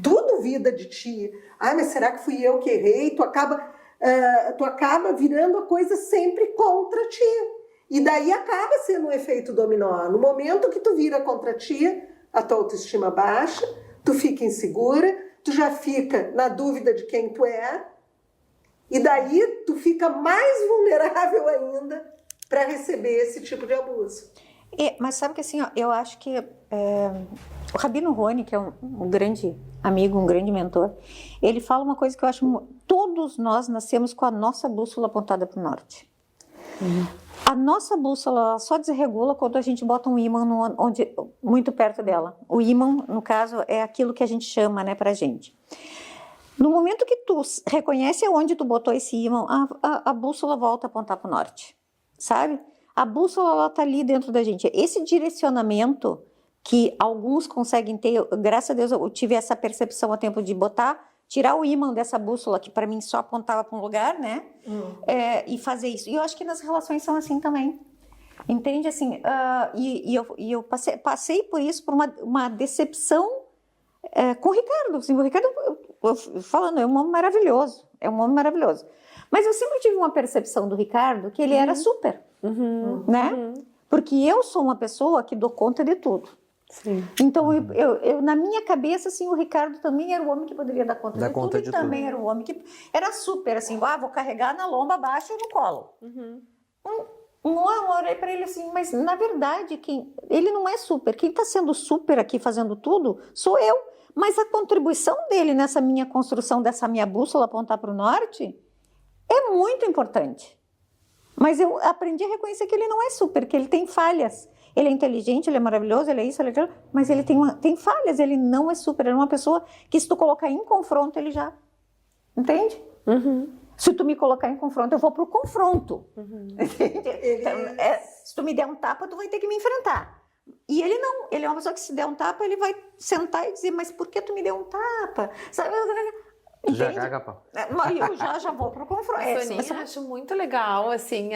Tu duvida de ti. Ah, mas será que fui eu que errei? Tu acaba virando a coisa sempre contra ti. E daí acaba sendo um efeito dominó. No momento que tu vira contra ti, a tua autoestima baixa, tu fica insegura, tu já fica na dúvida de quem tu é, e daí tu fica mais vulnerável ainda para receber esse tipo de abuso. Mas sabe que assim, ó, eu acho que o Rabino Roni, que é um grande amigo, um grande mentor, ele fala uma coisa que eu acho, todos nós nascemos com a nossa bússola apontada para o norte. A nossa bússola só desregula quando a gente bota um ímã muito perto dela. O ímã, no caso, é aquilo que a gente chama, né, pra gente. No momento que tu reconhece onde tu botou esse ímã, a bússola volta a apontar para o norte, sabe? A bússola, ela tá ali dentro da gente. Esse direcionamento que alguns conseguem ter, graças a Deus eu tive essa percepção a tempo de tirar o ímã dessa bússola que para mim só apontava para um lugar, né? E fazer isso. E eu acho que nas relações são assim também. Entende? Assim, eu passei por isso, por uma decepção com o Ricardo. Assim, o Ricardo, falando, é um homem maravilhoso. É um homem maravilhoso. Mas eu sempre tive uma percepção do Ricardo que ele era super, né? Porque eu sou uma pessoa que dou conta de tudo. Sim. Então, eu na minha cabeça, assim, o Ricardo também era o homem que poderia dar conta de tudo. E também era o homem que era super, assim, vou carregar na lomba abaixo e no colo. Eu olhei para ele assim, mas na verdade, ele não é super. Quem está sendo super aqui, fazendo tudo, sou eu. Mas a contribuição dele nessa minha construção, dessa minha bússola apontar para o norte, é muito importante. Mas eu aprendi a reconhecer que ele não é super, que ele tem falhas. Ele é inteligente, ele é maravilhoso, ele é isso, ele é aquilo, mas ele tem falhas, ele não é super. Ele é uma pessoa que se tu colocar em confronto, ele já... Entende? Se tu me colocar em confronto, eu vou pro confronto. Entende? Então, se tu me der um tapa, tu vai ter que me enfrentar. E ele não, ele é uma pessoa que se der um tapa, ele vai sentar e dizer, mas por que tu me deu um tapa? Sabe? Já caga pau. Eu já vou pro confronto. Soninha, acho muito legal, assim,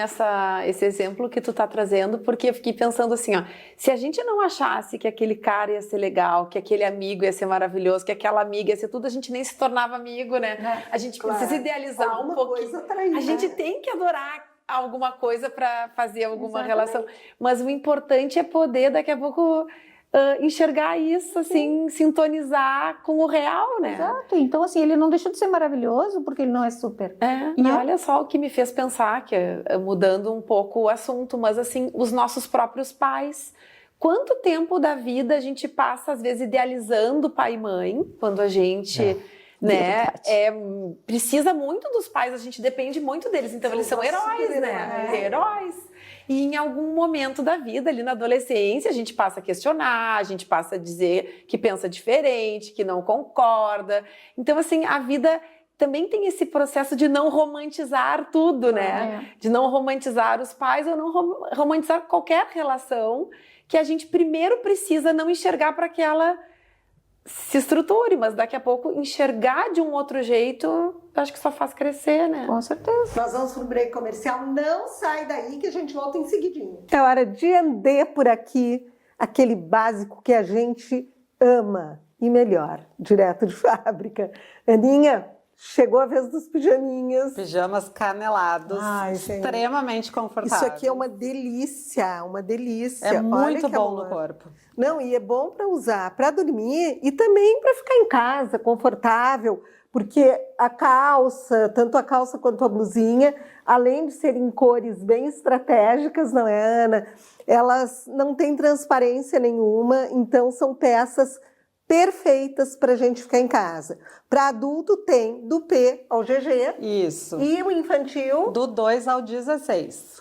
esse exemplo que tu tá trazendo, porque eu fiquei pensando assim, ó, se a gente não achasse que aquele cara ia ser legal, que aquele amigo ia ser maravilhoso, que aquela amiga ia ser tudo, a gente nem se tornava amigo, né? A gente precisa idealizar alguma um pouquinho. Coisa atrair, a gente tem que adorar alguma coisa para fazer alguma relação, mas o importante é poder, daqui a pouco... enxergar isso, assim, sintonizar com o real, né? Exato. Então, assim, ele não deixou de ser maravilhoso porque ele não é super. E olha só o que me fez pensar, que mudando um pouco o assunto, mas assim, os nossos próprios pais. Quanto tempo da vida a gente passa, às vezes, idealizando pai e mãe, quando a gente... né? Precisa muito dos pais, a gente depende muito deles, então eles são heróis, né? Heróis. E em algum momento da vida, ali na adolescência, a gente passa a questionar, a gente passa a dizer que pensa diferente, que não concorda. Então, assim, a vida também tem esse processo de não romantizar tudo, né? De não romantizar os pais ou não romantizar qualquer relação, que a gente primeiro precisa não enxergar para que ela se estruture, mas daqui a pouco enxergar de um outro jeito, acho que só faz crescer, né? Com certeza. Nós vamos para o break comercial, não sai daí que a gente volta em seguidinho. É hora de andar por aqui, aquele básico que a gente ama, e melhor, direto de fábrica. Aninha, chegou a vez dos pijaminhas. Pijamas canelados, extremamente confortáveis. Isso aqui é uma delícia, uma delícia. É muito bom no corpo. Não, e é bom para usar, para dormir e também para ficar em casa, confortável, porque a calça, tanto a calça quanto a blusinha, além de serem cores bem estratégicas, não é, Ana? Elas não têm transparência nenhuma, então são peças perfeitas para a gente ficar em casa. Para adulto tem do P ao GG. Isso. E o infantil? Do 2 ao 16.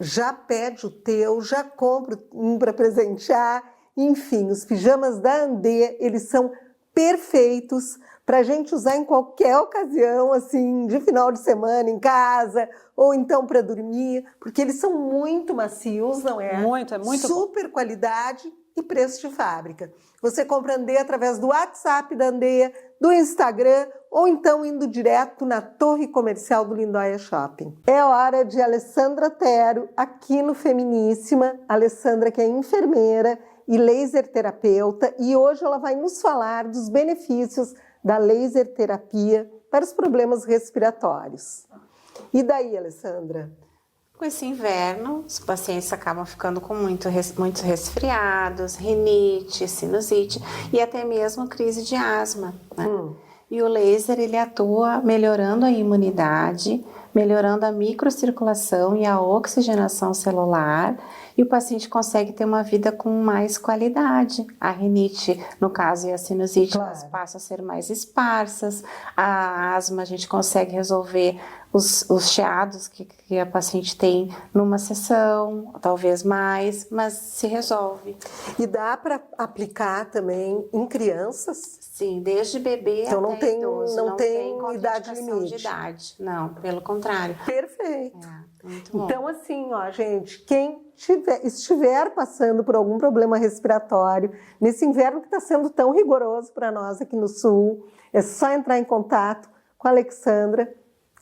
Já pede o teu, já compra um para presentear. Enfim, os pijamas da Andê, eles são perfeitos para a gente usar em qualquer ocasião, assim, de final de semana em casa, ou então para dormir, porque eles são muito macios, não é? Muito bom. Super qualidade e preço de fábrica. Você compra Andê através do WhatsApp da Andê, do Instagram, ou então indo direto na torre comercial do Lindóia Shopping. É hora de Alessandra Otero, aqui no Feminíssima. Alessandra, que é enfermeira e laser terapeuta, e hoje ela vai nos falar dos benefícios da laser terapia para os problemas respiratórios. E daí, Alessandra? Com esse inverno, os pacientes acabam ficando com muitos resfriados, rinite, sinusite e até mesmo crise de asma, né? E o laser, ele atua melhorando a imunidade, melhorando a microcirculação e a oxigenação celular, e o paciente consegue ter uma vida com mais qualidade. A rinite, no caso, e a sinusite, elas passam a ser mais esparsas. A asma, a gente consegue resolver os chiados que a paciente tem numa sessão, talvez mais, mas se resolve. E dá para aplicar também em crianças? Sim, desde bebê então, até idoso. Não tem idade contraindicação limite. De idade. Não, pelo contrário. Perfeito. Muito bom. Então, assim, ó, gente, quem estiver passando por algum problema respiratório, nesse inverno que está sendo tão rigoroso para nós aqui no Sul, é só entrar em contato com a Alexandra,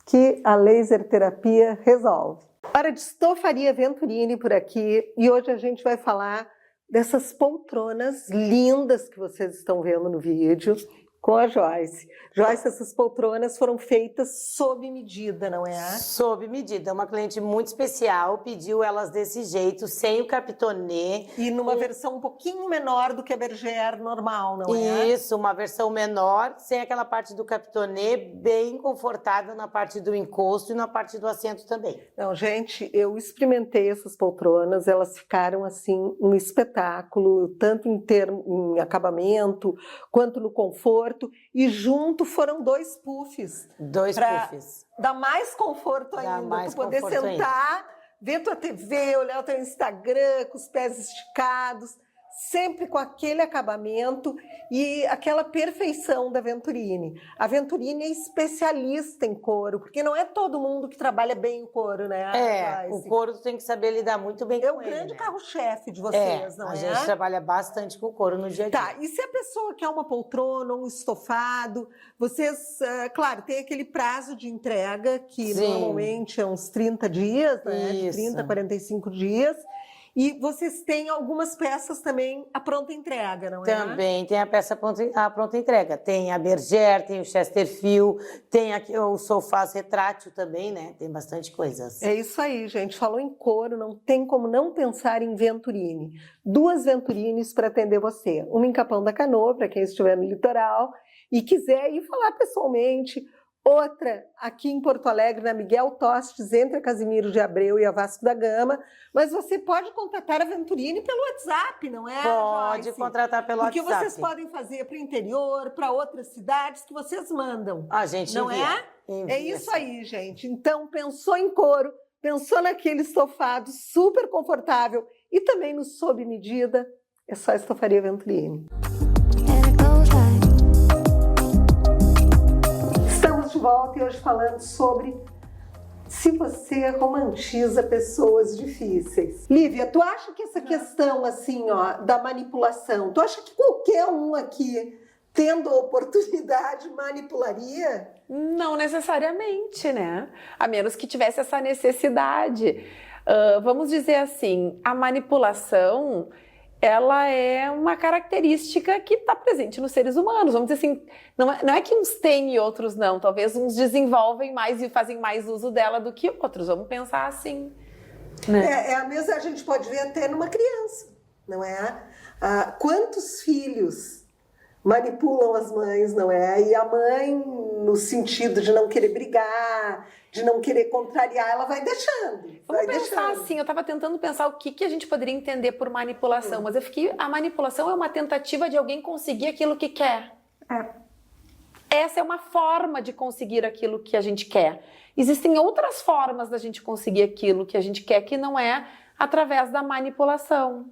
que a laser terapia resolve. Hora de Estofaria Venturini por aqui, e hoje a gente vai falar dessas poltronas lindas que vocês estão vendo no vídeo com a Joyce. Joyce, essas poltronas foram feitas sob medida, não é? Sob medida. Uma cliente muito especial pediu elas desse jeito, sem o capitonê. E numa versão um pouquinho menor do que a bergère normal, não é? Isso, uma versão menor, sem aquela parte do capitonê, bem confortável na parte do encosto e na parte do assento também. Não, gente, eu experimentei essas poltronas, elas ficaram assim um espetáculo, tanto em acabamento quanto no conforto, e junto foram 2 puffs. 2 puffs. Dar mais conforto ainda, tu poder sentar, ver tua TV, olhar o teu Instagram com os pés esticados, sempre com aquele acabamento e aquela perfeição da Venturini. A Venturini é especialista em couro, porque não é todo mundo que trabalha bem o couro, né? O couro tu tem que saber lidar muito bem com ele. É o grande carro-chefe de vocês, não é? A gente trabalha bastante com o couro no dia a dia. Tá, e se a pessoa quer uma poltrona, um estofado, vocês, claro, tem aquele prazo de entrega, que normalmente é uns 30 dias, né? Isso. 30, 45 dias. E vocês têm algumas peças também à pronta entrega, não é? Também tem a peça à pronta entrega. Tem a bergère, tem o Chesterfield, tem aqui o sofás retrátil também, né? Tem bastante coisas. É isso aí, gente. Falou em couro, não tem como não pensar em Venturini. 2 Venturines para atender você. Uma em Capão da Canoa, para quem estiver no litoral e quiser ir falar pessoalmente. Outra aqui em Porto Alegre, na Miguel Tostes, entre a Casimiro de Abreu e a Vasco da Gama. Mas você pode contratar a Venturini pelo WhatsApp, não é? Pode Joyce? contratar pelo WhatsApp. Porque vocês podem fazer para o interior, para outras cidades que vocês mandam. A gente não envia. É? Envia, É isso aí, gente. Então, pensou em couro, pensou naquele estofado super confortável e também no sob medida, é só Estofaria Venturini. De volta e hoje falando sobre se você romantiza pessoas difíceis. Lívia, tu acha que essa questão assim, ó, da manipulação, tu acha que qualquer um aqui, tendo a oportunidade, manipularia? Não necessariamente, né? A menos que tivesse essa necessidade. Vamos dizer assim, a manipulação, ela é uma característica que está presente nos seres humanos. Vamos dizer assim, não é que uns têm e outros não. Talvez uns desenvolvem mais e fazem mais uso dela do que outros. Vamos pensar assim. Né? É a mesma, a gente pode ver até numa criança, não é? Quantos filhos manipulam as mães, não é? E a mãe, no sentido de não querer brigar, de não querer contrariar, ela vai deixando. Vamos pensar assim, eu estava tentando pensar o que a gente poderia entender por manipulação, mas a manipulação é uma tentativa de alguém conseguir aquilo que quer. Essa é uma forma de conseguir aquilo que a gente quer. Existem outras formas da gente conseguir aquilo que a gente quer que não é através da manipulação.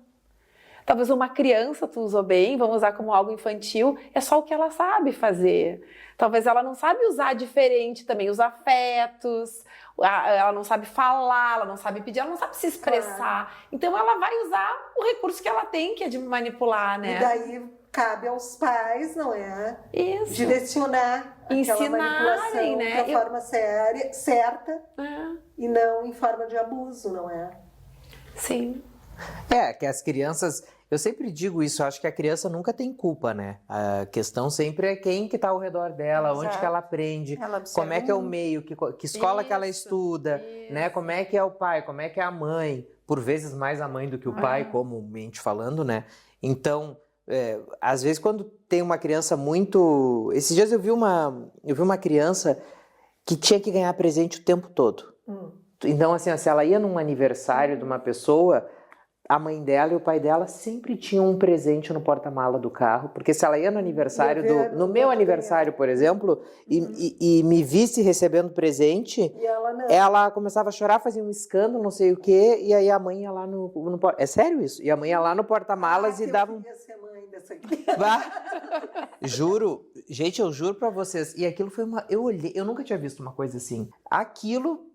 Talvez uma criança, tu usou bem, vamos usar como algo infantil, é só o que ela sabe fazer. Talvez ela não sabe usar diferente também os afetos, ela não sabe falar, ela não sabe pedir, ela não sabe se expressar. Então ela vai usar o recurso que ela tem, que é de manipular, né? E daí cabe aos pais, não é? Isso. Direcionar aquela manipulação né? de forma certa e não em forma de abuso, não é? Sim. Que as crianças, eu sempre digo isso, eu acho que a criança nunca tem culpa, né? A questão sempre é quem que tá ao redor dela, onde que ela aprende, como é que é o meio, que escola que ela estuda, né? Como é que é o pai, como é que é a mãe, por vezes mais a mãe do que o pai, comumente falando, né? Então, às vezes quando tem uma criança muito... Esses dias eu vi uma criança que tinha que ganhar presente o tempo todo. Então, assim, se ela ia num aniversário de uma pessoa... A mãe dela e o pai dela sempre tinham um presente no porta-mala do carro, porque se ela ia no aniversário, no meu aniversário, por exemplo, e me visse recebendo presente, ela começava a chorar, fazia um escândalo, não sei o quê, e aí a mãe ia lá no é sério isso? E a mãe ia lá no porta-malas e dava... Eu queria ser mãe dessa aqui. Juro, gente, eu juro pra vocês, e aquilo foi eu olhei, eu nunca tinha visto uma coisa assim. Aquilo...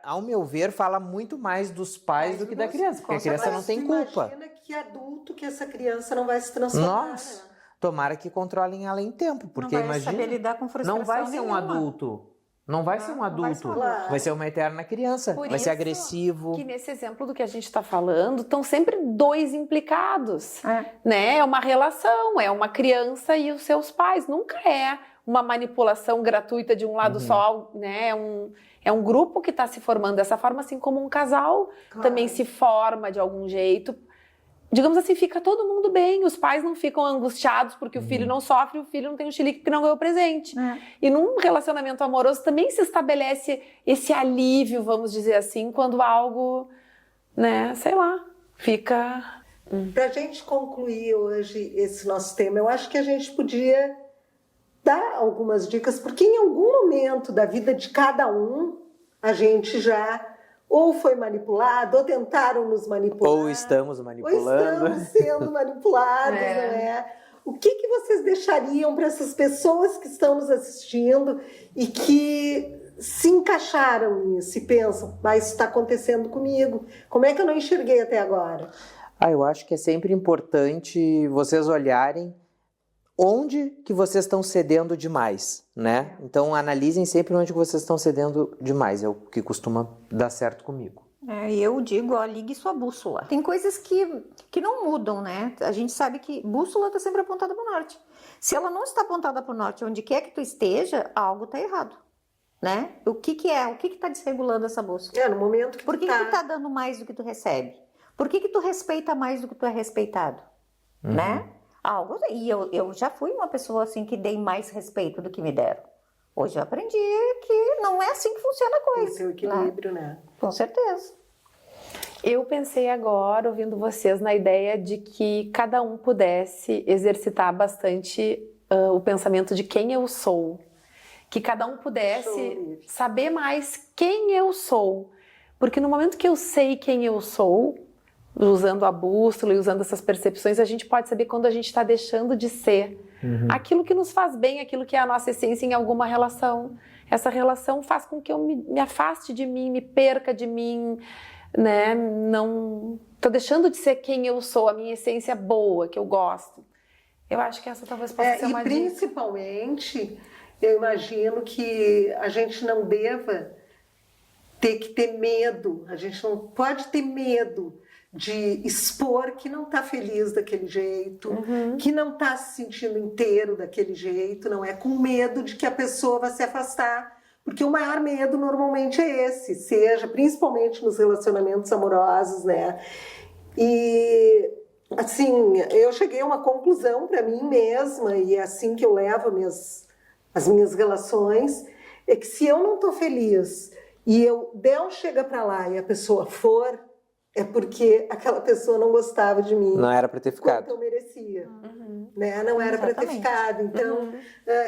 ao meu ver, fala muito mais dos pais do que da criança, porque a criança não tem culpa. Imagina que adulto que essa criança não vai se transformar. Nossa, tomara que controlem ela em tempo, porque não vai imagina... saber lidar com frustração não vai ser nenhuma. um adulto. Não vai ser um adulto. Vai ser uma eterna criança. Por vai ser isso agressivo. Que nesse exemplo do que a gente está falando, estão sempre dois implicados. Né? É uma relação, é uma criança e os seus pais. Nunca é uma manipulação gratuita de um lado só, né? É um grupo que está se formando dessa forma, assim como um casal também se forma de algum jeito. Digamos assim, fica todo mundo bem, os pais não ficam angustiados porque o filho não sofre, o filho não tem um chilique porque não ganhou presente. E num relacionamento amoroso também se estabelece esse alívio, vamos dizer assim, quando algo, né, sei lá, fica... Para a gente concluir hoje esse nosso tema, eu acho que a gente podia dar algumas dicas, porque em algum momento da vida de cada um, a gente já ou foi manipulado, ou tentaram nos manipular. Ou estamos manipulando. Ou estamos sendo manipulados, não é? O que vocês deixariam para essas pessoas que estão nos assistindo e que se encaixaram nisso e pensam, mas isso está acontecendo comigo, como é que eu não enxerguei até agora? Eu acho que é sempre importante vocês olharem onde que vocês estão cedendo demais, né? Então, analisem sempre onde que vocês estão cedendo demais. É o que costuma dar certo comigo. Eu digo, ligue sua bússola. Tem coisas que não mudam, né? A gente sabe que bússola está sempre apontada para o norte. Se ela não está apontada para o norte, onde quer que tu esteja, algo está errado, né? O que é? O que está desregulando essa bússola? No momento que Por que tu está dando mais do que tu recebe? Por que tu respeita mais do que tu é respeitado, né? E eu já fui uma pessoa assim que dei mais respeito do que me deram. Hoje eu aprendi que não é assim que funciona a coisa. Tem seu equilíbrio, né? Com certeza. Eu pensei agora, ouvindo vocês, na ideia de que cada um pudesse exercitar bastante o pensamento de quem eu sou. Que cada um pudesse saber mais quem eu sou. Porque no momento que eu sei quem eu sou, usando a bússola e usando essas percepções, a gente pode saber quando a gente está deixando de ser aquilo que nos faz bem, aquilo que é a nossa essência em alguma relação. Essa relação faz com que eu me afaste de mim, me perca de mim, né? Não estou deixando de ser quem eu sou, a minha essência boa, que eu gosto. Eu acho que essa talvez possa ser uma dica. E principalmente, eu imagino que a gente não deva ter que ter medo, a gente não pode ter medo de expor que não está feliz daquele jeito, que não está se sentindo inteiro daquele jeito, não é? Com medo de que a pessoa vai se afastar. Porque o maior medo normalmente é esse, seja principalmente nos relacionamentos amorosos, né? E, assim, eu cheguei a uma conclusão para mim mesma, e é assim que eu levo as minhas relações, é que se eu não tô feliz e eu der um chega pra lá e a pessoa for, é porque aquela pessoa não gostava de mim. Não era para ter ficado. Quanto eu merecia. Né? Não era para ter ficado. Então,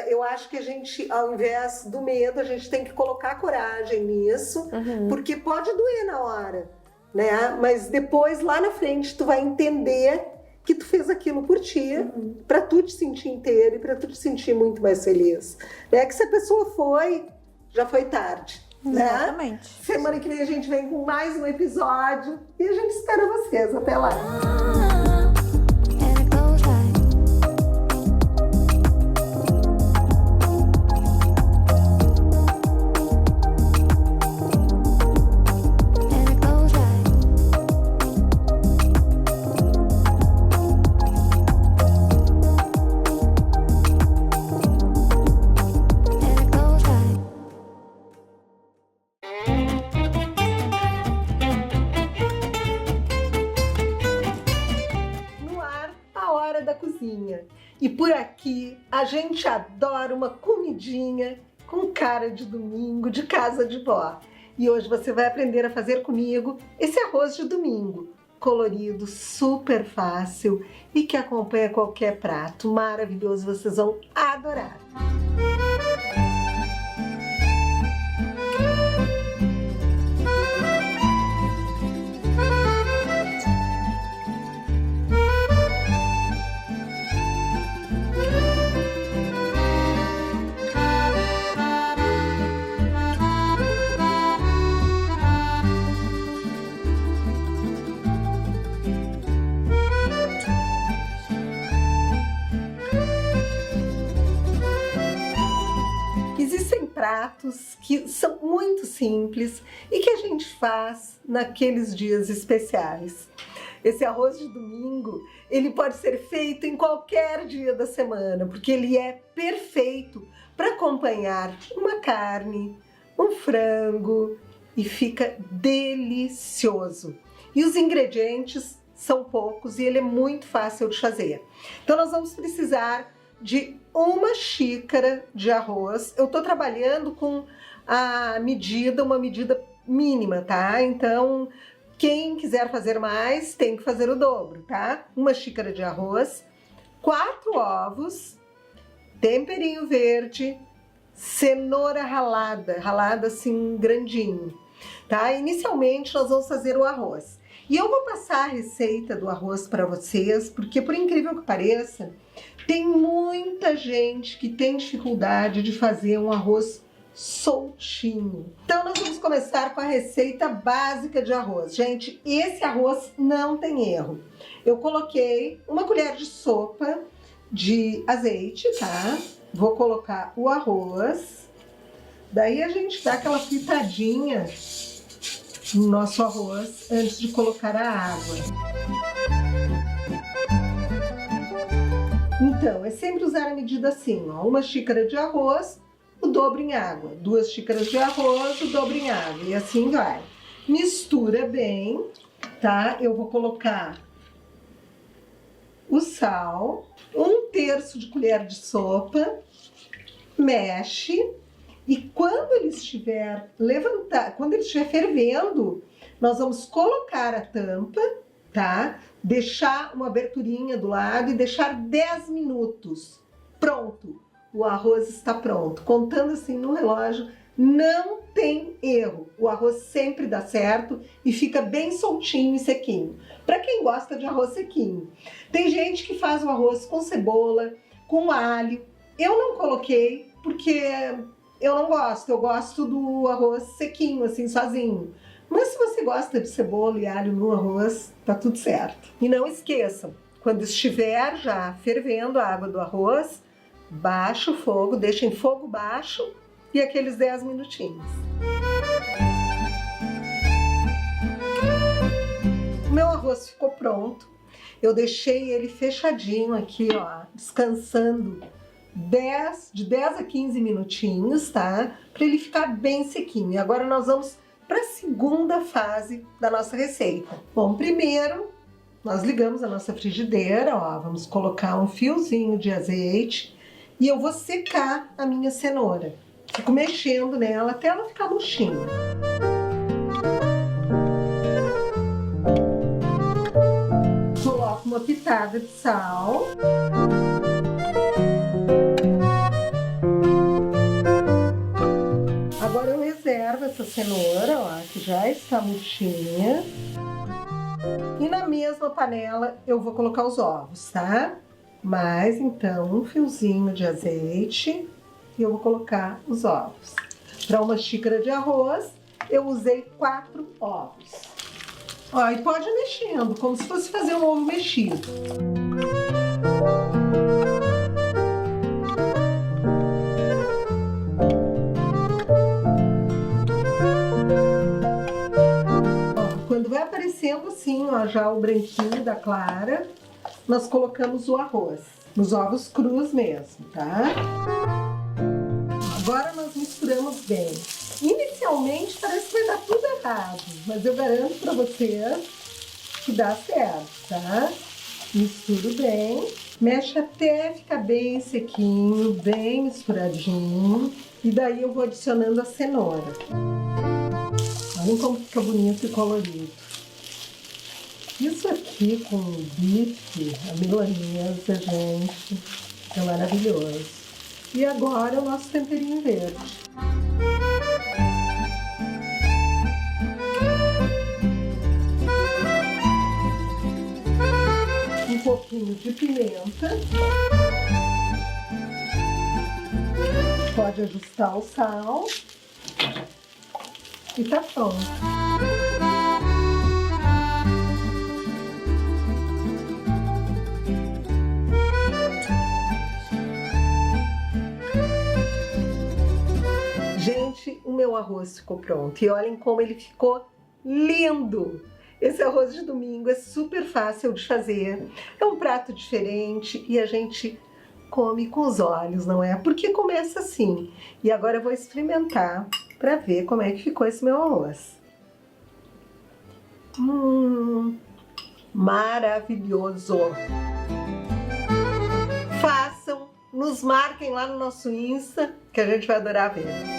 eu acho que a gente, ao invés do medo, a gente tem que colocar coragem nisso, porque pode doer na hora, né? Mas depois, lá na frente, tu vai entender que tu fez aquilo por ti, para tu te sentir inteiro e para tu te sentir muito mais feliz. Né? Que se a pessoa foi, já foi tarde. Né? Exatamente. Semana que vem a gente vem com mais um episódio e a gente espera vocês. Até lá. E por aqui a gente adora uma comidinha com cara de domingo de casa de vó. E hoje você vai aprender a fazer comigo esse arroz de domingo, colorido, super fácil e que acompanha qualquer prato maravilhoso, vocês vão adorar. Pratos que são muito simples e que a gente faz naqueles dias especiais. Esse arroz de domingo, ele pode ser feito em qualquer dia da semana, porque ele é perfeito para acompanhar uma carne, um frango e fica delicioso. E os ingredientes são poucos e ele é muito fácil de fazer. Então nós vamos precisar de 1 xícara de arroz. Eu tô trabalhando com uma medida mínima, tá? Então, quem quiser fazer mais, tem que fazer o dobro, tá? 1 xícara de arroz, 4 ovos, temperinho verde, cenoura ralada assim, grandinho, tá? Inicialmente, nós vamos fazer o arroz. E eu vou passar a receita do arroz para vocês, porque por incrível que pareça, tem muita gente que tem dificuldade de fazer um arroz soltinho. Então nós vamos começar com a receita básica de arroz. Gente, esse arroz não tem erro. Eu coloquei 1 colher de sopa de azeite, tá? Vou colocar o arroz. Daí a gente dá aquela fritadinha no nosso arroz antes de colocar a água. Então, é sempre usar a medida assim, ó, 1 xícara de arroz, o dobro em água, 2 xícaras de arroz, o dobro em água, e assim vai. Mistura bem, tá? Eu vou colocar o sal, 1/3 de colher de sopa, mexe, e quando ele estiver fervendo, nós vamos colocar a tampa, tá? Deixar uma aberturinha do lado e deixar 10 minutos. Pronto, o arroz está pronto. Contando assim no relógio, não tem erro. O arroz sempre dá certo e fica bem soltinho e sequinho. Para quem gosta de arroz sequinho. Tem gente que faz o arroz com cebola, com alho. Eu não coloquei porque eu não gosto. Eu gosto do arroz sequinho, assim, sozinho. Mas se você gosta de cebola e alho no arroz, tá tudo certo. E não esqueçam, quando estiver já fervendo a água do arroz, baixa o fogo, deixa em fogo baixo e aqueles 10 minutinhos. O meu arroz ficou pronto. Eu deixei ele fechadinho aqui, ó, descansando de 10 a 15 minutinhos, tá? Para ele ficar bem sequinho. E agora nós vamos para a segunda fase da nossa receita. Bom, primeiro nós ligamos a nossa frigideira, ó, vamos colocar um fiozinho de azeite e eu vou secar a minha cenoura. Fico mexendo nela até ela ficar murchinha. Coloco uma pitada de sal. Agora eu reservo essa cenoura, ó, que já está murchinha. E na mesma panela eu vou colocar os ovos, tá? Mais então um fiozinho de azeite e eu vou colocar os ovos. Para uma xícara de arroz, eu usei 4 ovos. Ó, e pode ir mexendo, como se fosse fazer um ovo mexido. Quando vai aparecendo assim, ó, já o branquinho da clara, nós colocamos o arroz, nos ovos crus mesmo, tá? Agora nós misturamos bem. Inicialmente parece que vai dar tudo errado, mas eu garanto pra vocês que dá certo, tá? Misturo bem, mexe até ficar bem sequinho, bem misturadinho, e daí eu vou adicionando a cenoura. Olhem como fica bonito e colorido. Isso aqui com bife, a milanesa, gente, é maravilhoso. E agora o nosso temperinho verde. Um pouquinho de pimenta. Pode ajustar o sal. E tá pronto. Gente, o meu arroz ficou pronto. E olhem como ele ficou lindo! Esse arroz de domingo é super fácil de fazer. É um prato diferente e a gente come com os olhos, não é? Porque começa assim. E agora eu vou experimentar para ver como é que ficou esse meu arroz. Maravilhoso! Façam, nos marquem lá no nosso Insta, que a gente vai adorar ver.